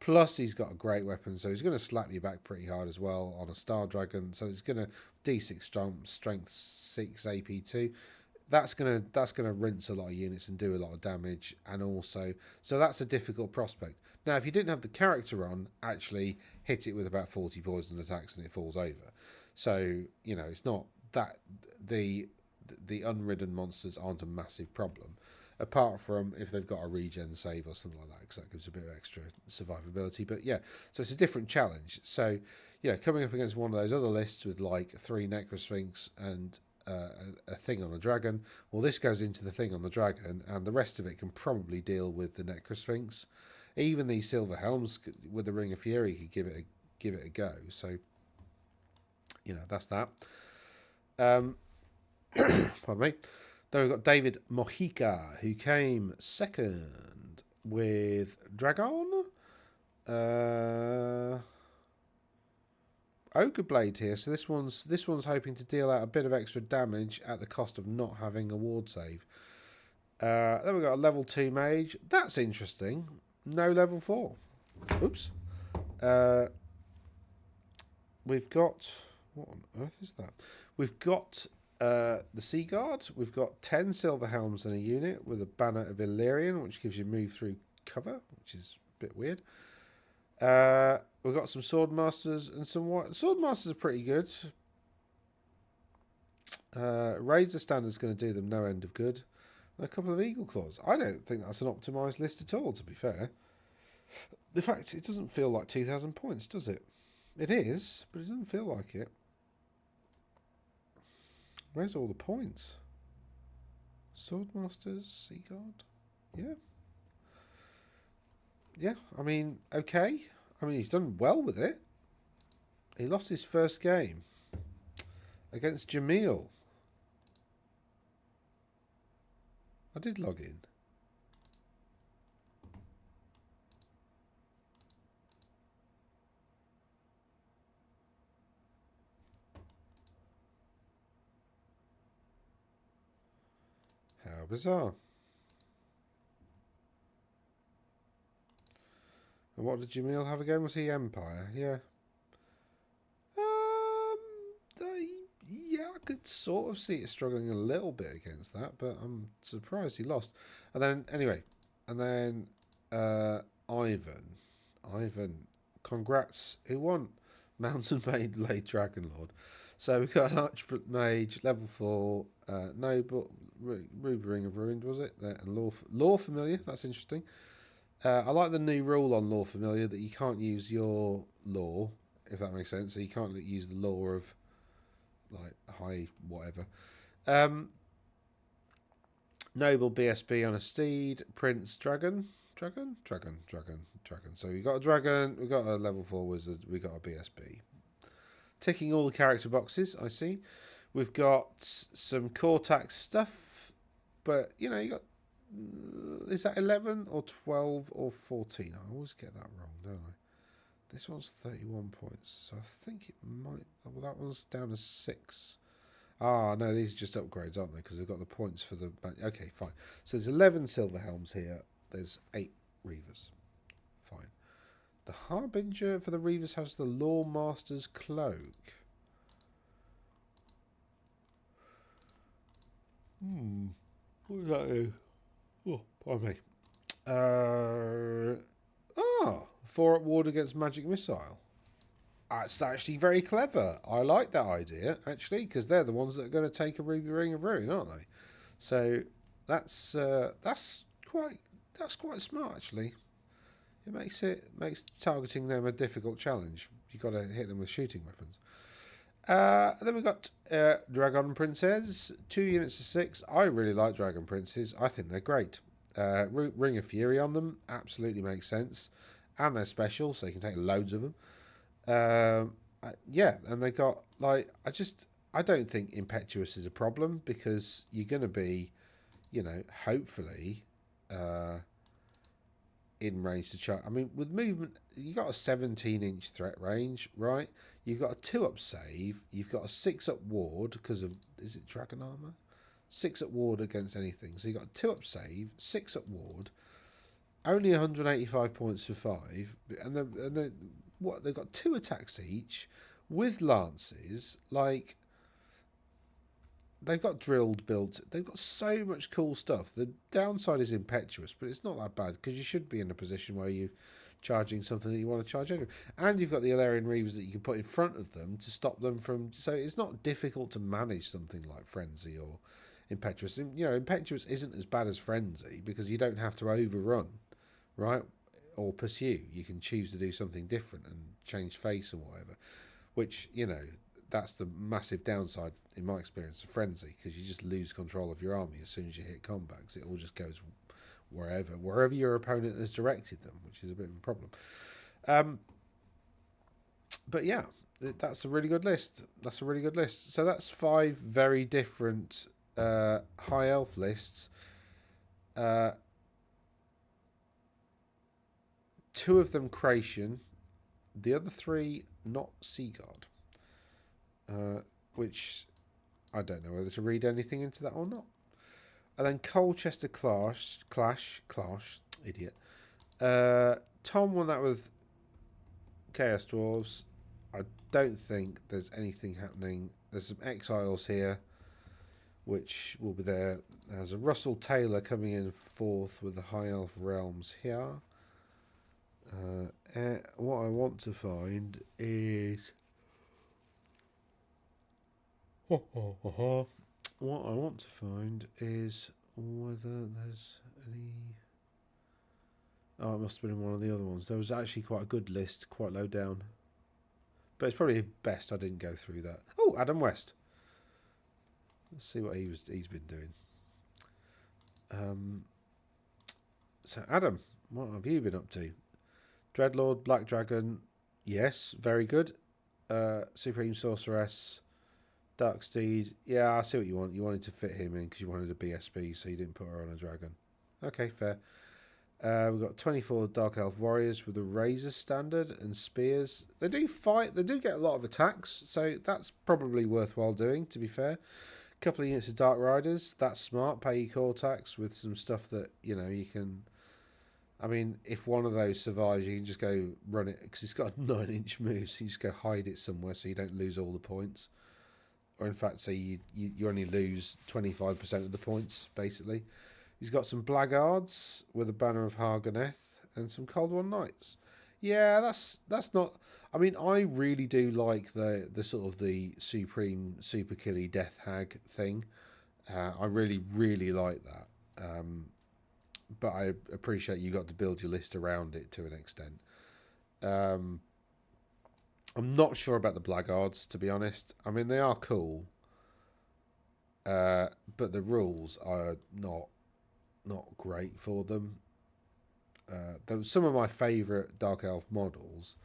Plus, he's got a great weapon, so he's going to slap you back pretty hard as well on a Star Dragon. So it's going to D6 strength 6 AP2. That's going to rinse a lot of units and do a lot of damage, and also so that's a difficult prospect. Now, if you didn't have the character on, actually hit it with about 40 poison attacks and it falls over. So it's not that the unridden monsters aren't a massive problem, apart from if they've got a regen save or something like that, because that gives a bit of extra survivability. But yeah, so it's a different challenge. So coming up against one of those other lists with like 3 Necrosphinx and a thing on a dragon, well, this goes into the thing on the dragon, and the rest of it can probably deal with the Necrosphinx. Even these silver helms with the Ring of Fury could give it a go. So that's that. Pardon me. Then we've got David Mojica, who came second with Dragon. Ogre Blade here. So this one's hoping to deal out a bit of extra damage at the cost of not having a ward save. Then we've got a level 2 mage. That's interesting. No level 4. Oops. We've got... What on earth is that? We've got the Sea Guard. We've got 10 silver helms in a unit with a banner of Illyrian, which gives you move through cover, which is a bit weird. We've got some Sword Masters and some white. Sword Masters are pretty good. Razor Standard's going to do them no end of good. And a couple of Eagle Claws. I don't think that's an optimised list at all, to be fair. In fact, it doesn't feel like 2,000 points, does it? It is, but it doesn't feel like it. Where's all the points? Swordmasters, Sea Guard? Yeah. Yeah, I mean, okay. I mean, he's done well with it. He lost his first game against Jamil. I did log in. How bizarre. And what did Jamil have again? Was he Empire? Yeah. Yeah, I could sort of see it struggling a little bit against that, but I'm surprised he lost. And then, anyway, Ivan. Congrats. Who won? Mountain Blade Dragon Lord. So we've got an Archmage, level 4, Noble, Ruby Ring of Ruined, was it? And Lore Familiar, that's interesting. I like the new rule on Lore Familiar that you can't use your lore, if that makes sense. So you can't use the lore of, like, high whatever. Noble BSB on a steed, Prince Dragon. So we've got a dragon, we've got a level 4 wizard, we've got a BSB. Ticking all the character boxes, I see. We've got some Cortax stuff, but you got, is that 11 or 12 or 14? I always get that wrong, don't I? This one's 31 points, so I think it might. Well, that one's down to 6. Ah, no, these are just upgrades, aren't they? Because they've got the points for the... Okay, fine. So there's 11 silver helms here. There's 8 reavers. Fine. The Harbinger for the reavers has the Lawmaster's Cloak. What does that do? Oh, pardon me. 4 up ward against magic missile. That's actually very clever. I like that idea, actually, because they're the ones that are going to take a Ruby Ring of Ruin, aren't they? So that's quite smart, actually. It makes targeting them a difficult challenge. You've got to hit them with shooting weapons. Then we've got Dragon Princes, 2 units of 6. I really like Dragon Princes. I think they're great. Ring of Fury on them absolutely makes sense, and they're special, so you can take loads of them. Yeah, and they got like I don't think impetuous is a problem because you're going to be, hopefully, in range to charge. I mean, with movement, you got a 17-inch threat range, right? You've got a 2-up save. You've got a 6-up ward because of is it dragon armor? 6-up ward against anything. So you got a 2-up save, 6-up ward. Only 185 points for 5, and they've got 2 attacks each with lances. Like they've got drilled built. They've got so much cool stuff. The downside is impetuous, but it's not that bad because you should be in a position where you're charging something that you want to charge anyway. And you've got the Alarian Reavers that you can put in front of them to stop them from. So it's not difficult to manage something like Frenzy or Impetuous. Impetuous isn't as bad as Frenzy because you don't have to overrun, right? Or pursue. You can choose to do something different and change face or whatever, which, that's the massive downside in my experience of Frenzy, because you just lose control of your army as soon as you hit combat, because it all just goes wherever your opponent has directed them, which is a bit of a problem. But yeah, that's a really good list. So that's 5 very different high elf lists. 2 of them Creation, the other 3 not Seaguard. Which I don't know whether to read anything into that or not. And then Colchester Clash, idiot. Tom won that with Chaos Dwarves. I don't think there's anything happening. There's some exiles here, which will be there. There's a Russell Taylor coming in 4th with the High Elf Realms here. What I want to find is... What I want to find is whether there's any... Oh, it must have been one of the other ones. There was actually quite a good list, quite low down. But it's probably best I didn't go through that. Oh, Adam West. Let's see what he's been doing. So, Adam, what have you been up to? Dreadlord, Black Dragon, yes, very good. Supreme Sorceress, Darksteed, yeah, I see what you want. You wanted to fit him in because you wanted a BSB, so you didn't put her on a dragon. Okay, fair. We've got 24 Dark Elf Warriors with a Razor Standard and Spears. They do fight, they do get a lot of attacks, so that's probably worthwhile doing, to be fair. A couple of units of Dark Riders, that's smart. Pay your core tax with some stuff that, you can... I mean, if one of those survives, you can just go run it, because it's got a 9-inch move, so you just go hide it somewhere so you don't lose all the points. Or in fact, say you only lose 25% of the points, basically. He's got some Blackguards with a Banner of Harganeth and some Cold One Knights. Yeah, that's not... I mean, I really do like the sort of the Supreme Super Killy Death Hag thing. I really, really like that. But I appreciate you got to build your list around it to an extent. I'm not sure about the Blackguards, to be honest. I mean, they are cool. But the rules are not great for them. There were some of my favourite Dark Elf models,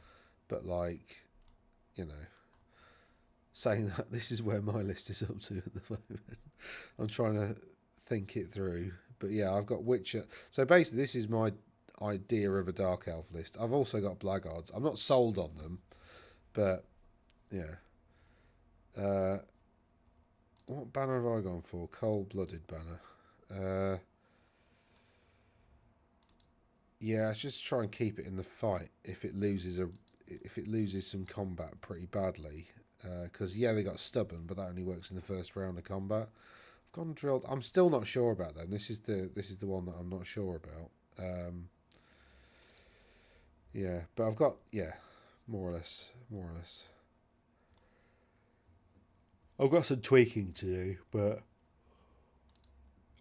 but saying that, this is where my list is up to at the moment. I'm trying to think it through. But yeah, I've got Witcher. So basically, this is my idea of a Dark Elf list. I've also got Blackguards. I'm not sold on them, but yeah. What banner have I gone for? Cold-blooded banner. Yeah, let's just try and keep it in the fight. If it loses some combat pretty badly, because yeah, they got stubborn, but that only works in the first round of combat. I've gone drilled. I'm still not sure about them. This is the one that I'm not sure about. Yeah, but I've got more or less. I've got some tweaking to do, but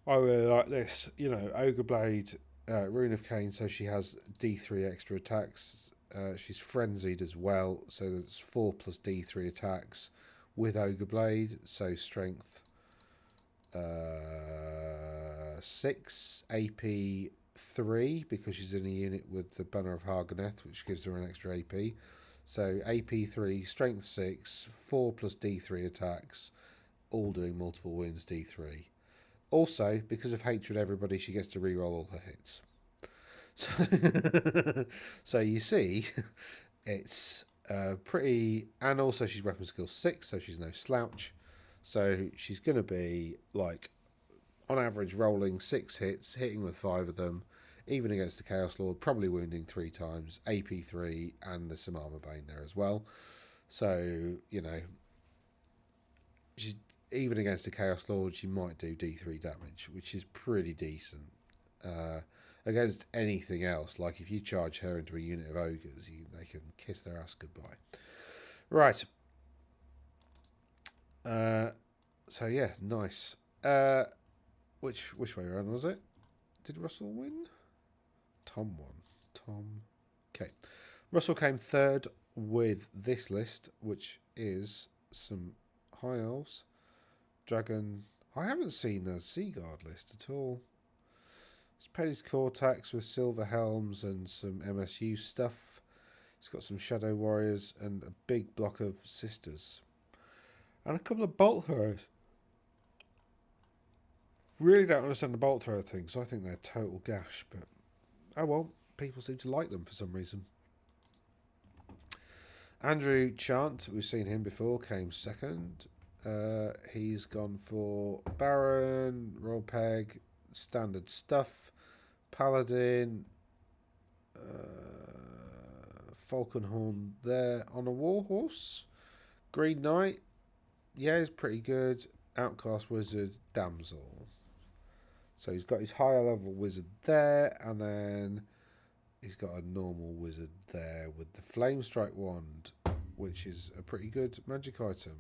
I really like this. You know, Ogre Blade, Rune of Cain, so she has D3 extra attacks. She's frenzied as well, so that's 4 plus D3 attacks with Ogre Blade, so strength 6, AP 3, because she's in a unit with the Banner of Hargoneth, which gives her an extra AP. So AP 3, strength 6, 4 plus D3 attacks, all doing multiple wounds D3. Also, because of hatred everybody, she gets to reroll all her hits. So, so you see, it's pretty... And also she's weapon skill 6, so she's no slouch. So she's going to be, like, on average, rolling 6 hits, hitting with 5 of them, even against the Chaos Lord, probably wounding 3 times, AP 3, and there's some Armor Bane there as well. So, you know, she's... Even against the Chaos Lord, she might do D3 damage, which is pretty decent. Against anything else, like if you charge her into a unit of ogres, they can kiss their ass goodbye. Right. So yeah, nice. Which way around was it? Did Russell win? Tom won. Tom. Okay. Russell came third with this list, which is some high elves. Dragon. I haven't seen a Sea Guard list at all. It's paid his core tax with silver helms and some MSU stuff. It's got some Shadow Warriors and a big block of Sisters. And a couple of Bolt Throwers. Really don't understand the Bolt Thrower thing, so I think they're total gash. But, oh well, people seem to like them for some reason. Andrew Chant, we've seen him before, came second. He's gone for Baron, Royal Peg, standard stuff, Paladin, Falconhorn there on a Warhorse, Green Knight, yeah, he's pretty good, Outcast Wizard, Damsel. So he's got his higher level wizard there, and then he's got a normal wizard there with the Flame Strike Wand, which is a pretty good magic item.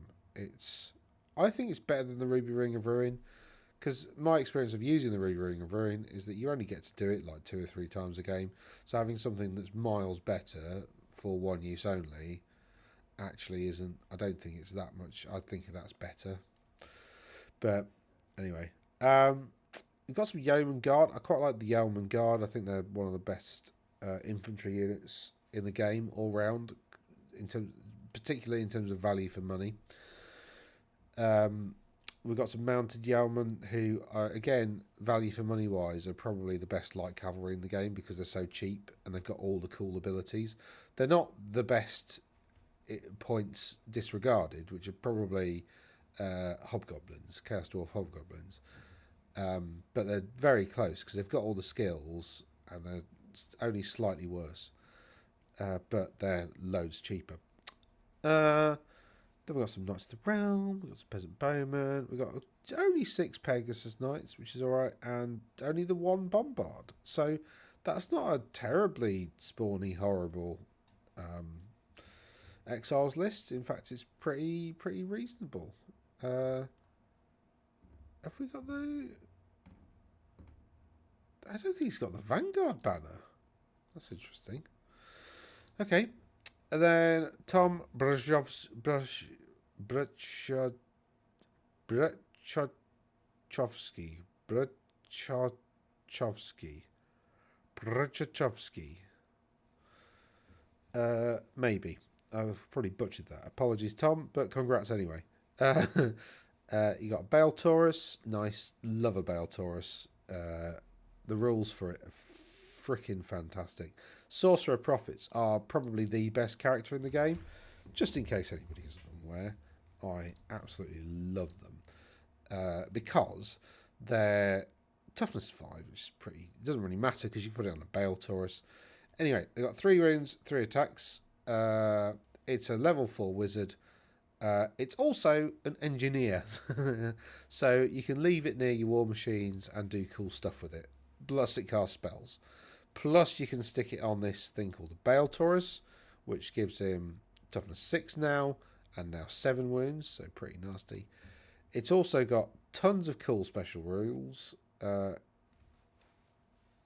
I think it's better than the Ruby Ring of Ruin, because my experience of using the Ruby Ring of Ruin is that you only get to do it like 2 or 3 times a game. So having something that's miles better for one use only actually isn't. I don't think it's that much. I think that's better. But anyway, we've got some Yeoman Guard. I quite like the Yeoman Guard. I think they're one of the best infantry units in the game all round, particularly in terms of value for money. We've got some mounted yeomen who are, again, value for money wise, are probably the best light cavalry in the game because they're so cheap and they've got all the cool abilities. They're not the best points disregarded, which are probably hobgoblins, Chaos Dwarf hobgoblins. But they're very close because they've got all the skills and they're only slightly worse. But they're loads cheaper. Then we've got some Knights of the Realm, we've got some Peasant Bowmen, we've got only 6 Pegasus Knights, which is alright, and only the 1 Bombard. So that's not a terribly spawny, horrible Exiles list. In fact, it's pretty reasonable. Have we got the... I don't think he's got the Vanguard banner. That's interesting. Okay. And then Tom Brachowski. Maybe. I've probably butchered that. Apologies, Tom, but congrats anyway. You got Bale Taurus. Nice. Love a Bale Taurus. The rules for it are freaking fantastic. Sorcerer Prophets are probably the best character in the game. Just in case anybody isn't aware, I absolutely love them. because they're toughness 5, which is pretty. It doesn't really matter because you can put it on a Bale Taurus. Anyway, they got 3 wounds, 3 attacks. It's a level 4 wizard. It's also an engineer, so you can leave it near your war machines and do cool stuff with it. Plus, it casts spells. Plus, you can stick it on this thing called the Bale Taurus, which gives him toughness 6 now, and now 7 wounds, so pretty nasty. It's also got tons of cool special rules,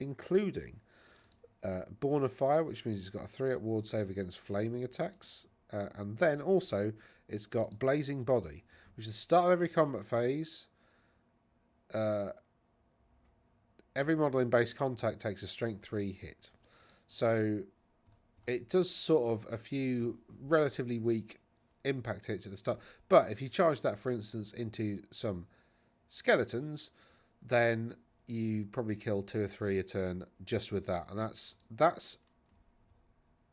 including Born of Fire, which means it's got a 3-up ward save against flaming attacks. And then also, it's got Blazing Body, which is the start of every combat phase. Every model in base contact takes a strength 3 hit. So it does sort of a few relatively weak impact hits at the start. But if you charge that, for instance, into some skeletons, then you probably kill 2 or 3 a turn just with that. And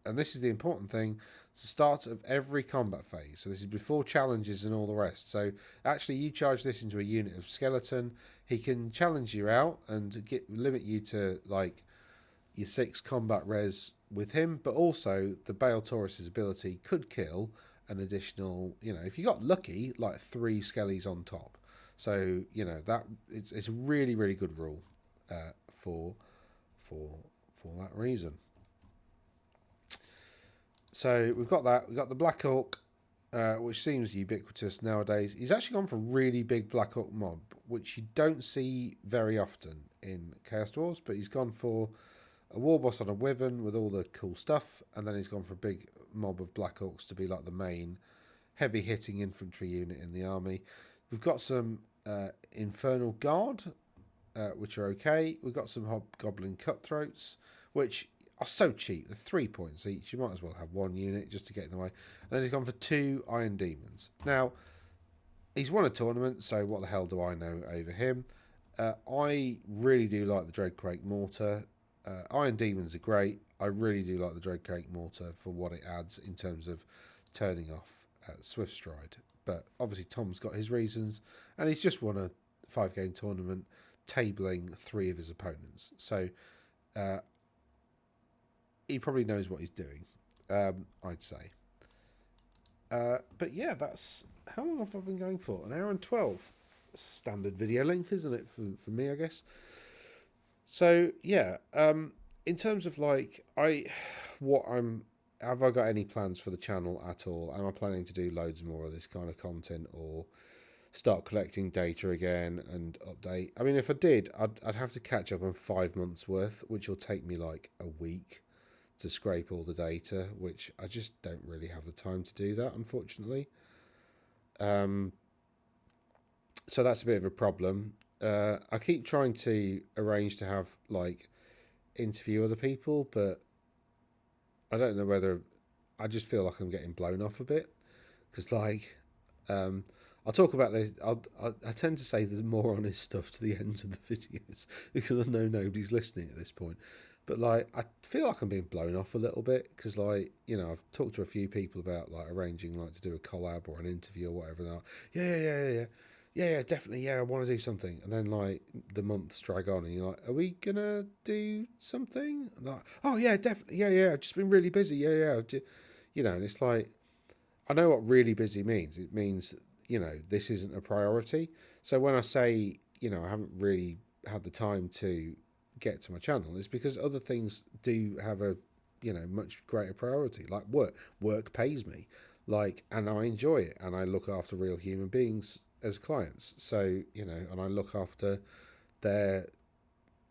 and this is the important thing, it's the start of every combat phase. So this is before challenges and all the rest. So actually you charge this into a unit of skeleton, he can challenge you out and limit you to like your 6 combat res with him, but also the Bale Taurus's ability could kill an additional, if you got lucky, like 3 skellies on top. So, that it's a really, really good rule for that reason. So we've got that. We've got the Black Hawk, which seems ubiquitous nowadays. He's actually gone for a really big Black Hawk mob, which you don't see very often in Chaos Dwarves, but he's gone for a war boss on a Wyvern with all the cool stuff, and then he's gone for a big mob of Black Hawks to be like the main heavy hitting infantry unit in the army. We've got some Infernal Guard, which are okay. We've got some Hobgoblin Cutthroats, which are so cheap. They're 3 points each. You might as well have 1 unit just to get in the way. And then he's gone for 2 Iron Demons. Now, he's won a tournament, so what the hell do I know over him? I really do like the Dreadquake Mortar. Iron Demons are great. I really do like the Dreadquake Mortar for what it adds in terms of turning off Swift Stride. But obviously Tom's got his reasons, and he's just won a 5-game tournament, tabling 3 of his opponents. So he probably knows what he's doing, I'd say. But yeah, that's... How long have I been going for? 1 hour and 12. Standard video length, isn't it, for me, I guess? So, yeah, in terms of, have I got any plans for the channel at all? Am I planning to do loads more of this kind of content, or start collecting data again and update? I mean, if I did, I'd have to catch up on 5 months worth, which will take me like a week to scrape all the data, which I just don't really have the time to do that, unfortunately. So that's a bit of a problem. I keep trying to arrange to have interview other people, but I don't know whether, I just feel like I'm getting blown off a bit, because I'll talk about this. I tend to say there's more honest stuff to the end of the videos because I know nobody's listening at this point. But I feel like I'm being blown off a little bit because I've talked to a few people about arranging to do a collab or an interview or whatever. And they're like, yeah, definitely, I want to do something. And then the months drag on, and you're like, are we gonna do something? And oh yeah, definitely, yeah. I've just been really busy, yeah. And it's I know what really busy means. It means this isn't a priority. So when I say I haven't really had the time to get to my channel, it's because other things do have a much greater priority. Like work pays me, and I enjoy it, and I look after real human beings as clients. So and I look after their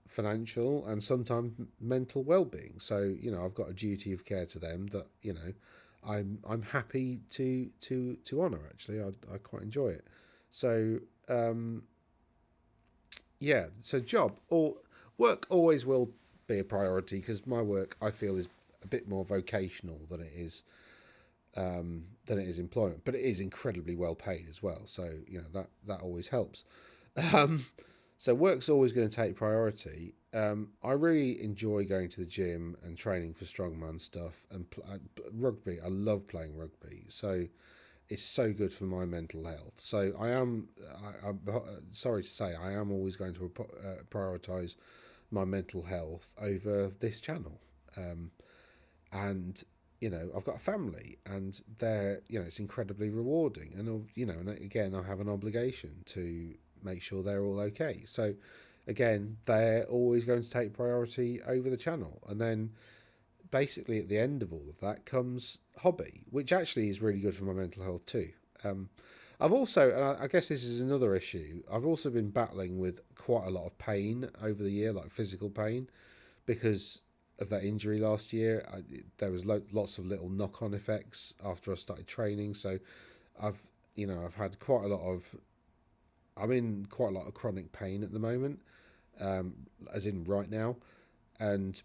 financial and sometimes mental well-being. So I've got a duty of care to them that I'm happy to honour. Actually, I quite enjoy it. So so job or work always will be a priority, because my work, I feel, is a bit more vocational than it is employment, but it is incredibly well paid as well. So that always helps. So work's always going to take priority. I really enjoy going to the gym and training for strongman stuff and rugby. I love playing rugby. So is so good for my mental health. So I'm sorry to say, I am always going to prioritize my mental health over this channel. Um, and I've got a family, and it's incredibly rewarding, and and again, I have an obligation to make sure they're all okay. So again, they're always going to take priority over the channel. And then basically at the end of all of that comes hobby, which actually is really good for my mental health too. um, I've also, and I guess this is another issue, I've also been battling with quite a lot of pain over the year, like physical pain, because of that injury last year. There was lots of little knock-on effects after I started training. So I've I've had quite a lot of I'm in quite a lot of chronic pain at the moment, as in right now, and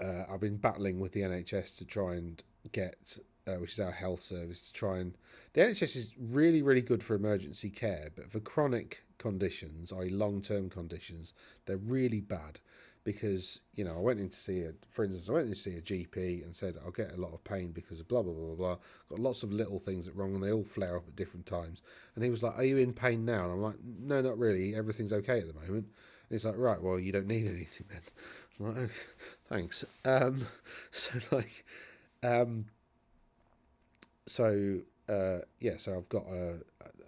I've been battling with the NHS to try and get, which is our health service, to try and. The NHS is really, really good for emergency care, but for chronic conditions, i.e., long-term conditions, they're really bad. Because I went in to see for instance, I went in to see a GP and said I'll get a lot of pain because of blah blah blah blah. Got lots of little things that are wrong, and they all flare up at different times. And he was like, "Are you in pain now?" And I'm like, "No, not really. Everything's okay at the moment." And he's like, "Right, well, you don't need anything then." I'm like, "Oh, thanks." So like, um, so yeah, so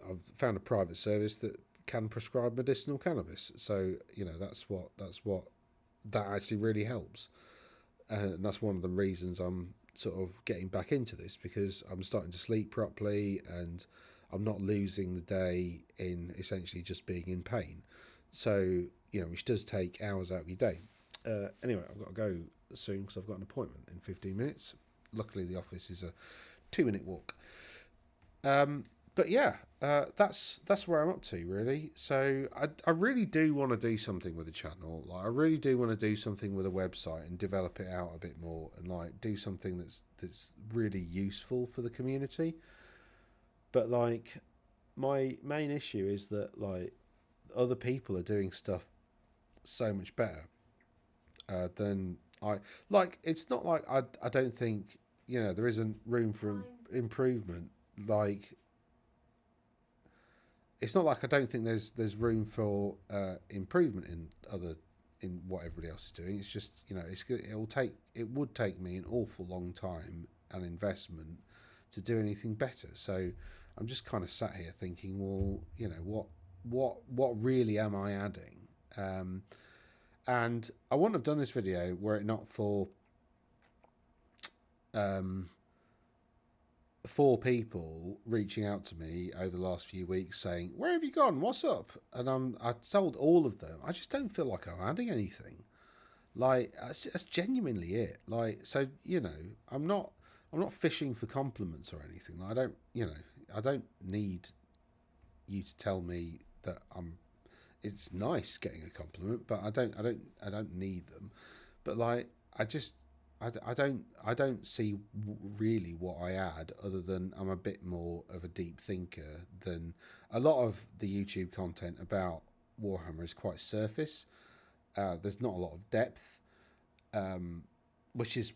I've found a private service that can prescribe medicinal cannabis. So that's what that actually really helps. And that's one of the reasons I'm sort of getting back into this, because I'm starting to sleep properly, and I'm not losing the day in essentially just being in pain. So, which does take hours out of your day. Anyway, I've got to go soon because I've got an appointment in 15 minutes. Luckily, the office is a 2-minute walk. But yeah, that's where I'm up to, really. So I really do want to do something with the channel. Like, I really do want to do something with a website and develop it out a bit more, and like do something that's really useful for the community. But like, my main issue is that like other people are doing stuff so much better than I like. It's not like I don't think there isn't room for improvement. Like, it's not like I don't think there's room for improvement in what everybody else is doing. It's just it would take me an awful long time and investment to do anything better. So I'm just kind of sat here thinking, well, what really am I adding? And I wouldn't have done this video were it not for um, 4 people reaching out to me over the last few weeks saying, "Where have you gone? What's up?" And I told all of them, I just don't feel like I'm adding anything. Like, that's genuinely it. Like, so I'm not fishing for compliments or anything. Like, I don't need you to tell me that I'm. It's nice getting a compliment, but I don't need them. But like, I just I don't see really what I add, other than I'm a bit more of a deep thinker than a lot of the YouTube content about Warhammer is quite surface. There's not a lot of depth, which is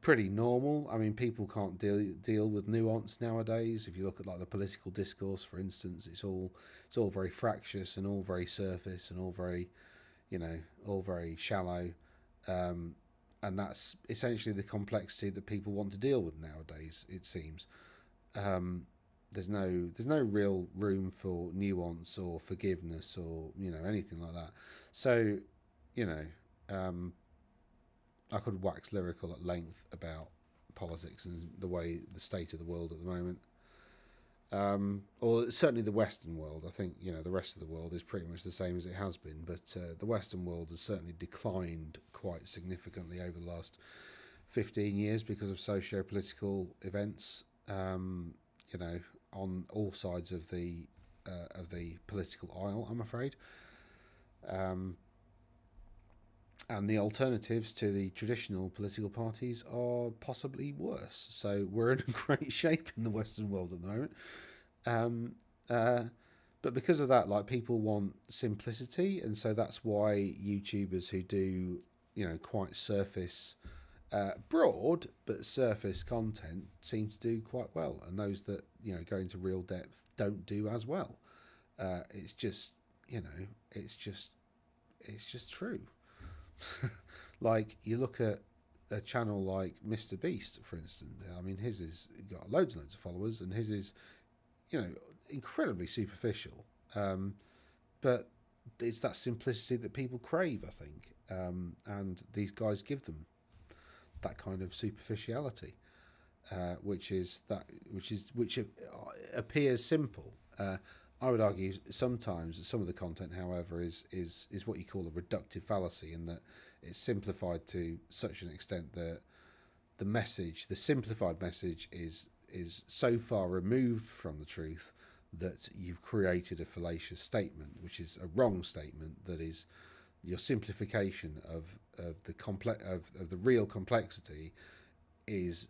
pretty normal. I mean, people can't deal with nuance nowadays. If you look at like the political discourse, for instance, it's all very fractious and all very surface and all very all very shallow. Um, and that's essentially the complexity that people want to deal with nowadays. It seems there's no real room for nuance or forgiveness or anything like that. So you know um, I could wax lyrical at length about politics and the state of the world at the moment. Or certainly the Western world. I think the rest of the world is pretty much the same as it has been, but the Western world has certainly declined quite significantly over the last 15 years because of socio-political events. On all sides of the political aisle, I'm afraid. Um, and the alternatives to the traditional political parties are possibly worse. So we're in great shape in the Western world at the moment. Um, uh, but because of that, like, people want simplicity, and so that's why YouTubers who do quite surface Broad but surface content seem to do quite well, and those that go into real depth don't do as well. It's just it's just true. Like you look at a channel like Mr. Beast, for instance. I mean, his is got loads and loads of followers, and his is incredibly superficial. But it's that simplicity that people crave, I think, and these guys give them that kind of superficiality, which appears simple. I would argue sometimes that some of the content, however, is what you call a reductive fallacy, in that it's simplified to such an extent that the simplified message, is so far removed from the truth that you've created a fallacious statement, which is a wrong statement. That is your simplification of the real complexity is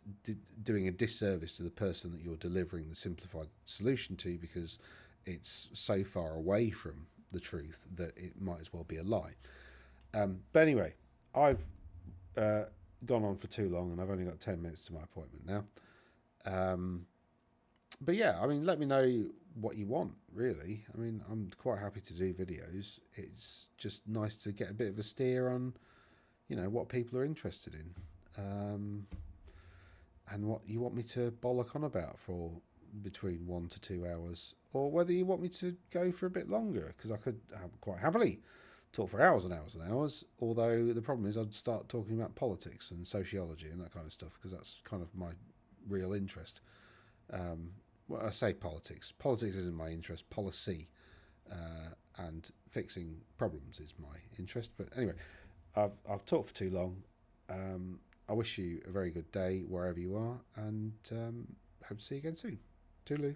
doing a disservice to the person that you're delivering the simplified solution to, because it's so far away from the truth that it might as well be a lie. But anyway, I've gone on for too long, and I've only got 10 minutes to my appointment now. But yeah, I mean, let me know what you want, really. I mean, I'm quite happy to do videos. It's just nice to get a bit of a steer on, what people are interested in, and what you want me to bollock on about for between 1 to 2 hours, or whether you want me to go for a bit longer, because I could quite happily talk for hours and hours and hours. Although the problem is I'd start talking about politics and sociology and that kind of stuff, because that's kind of my real interest. Well, I say politics. Politics isn't my interest. Policy and fixing problems is my interest. But anyway, I've talked for too long. I wish you a very good day wherever you are, and hope to see you again soon. Toodaloo.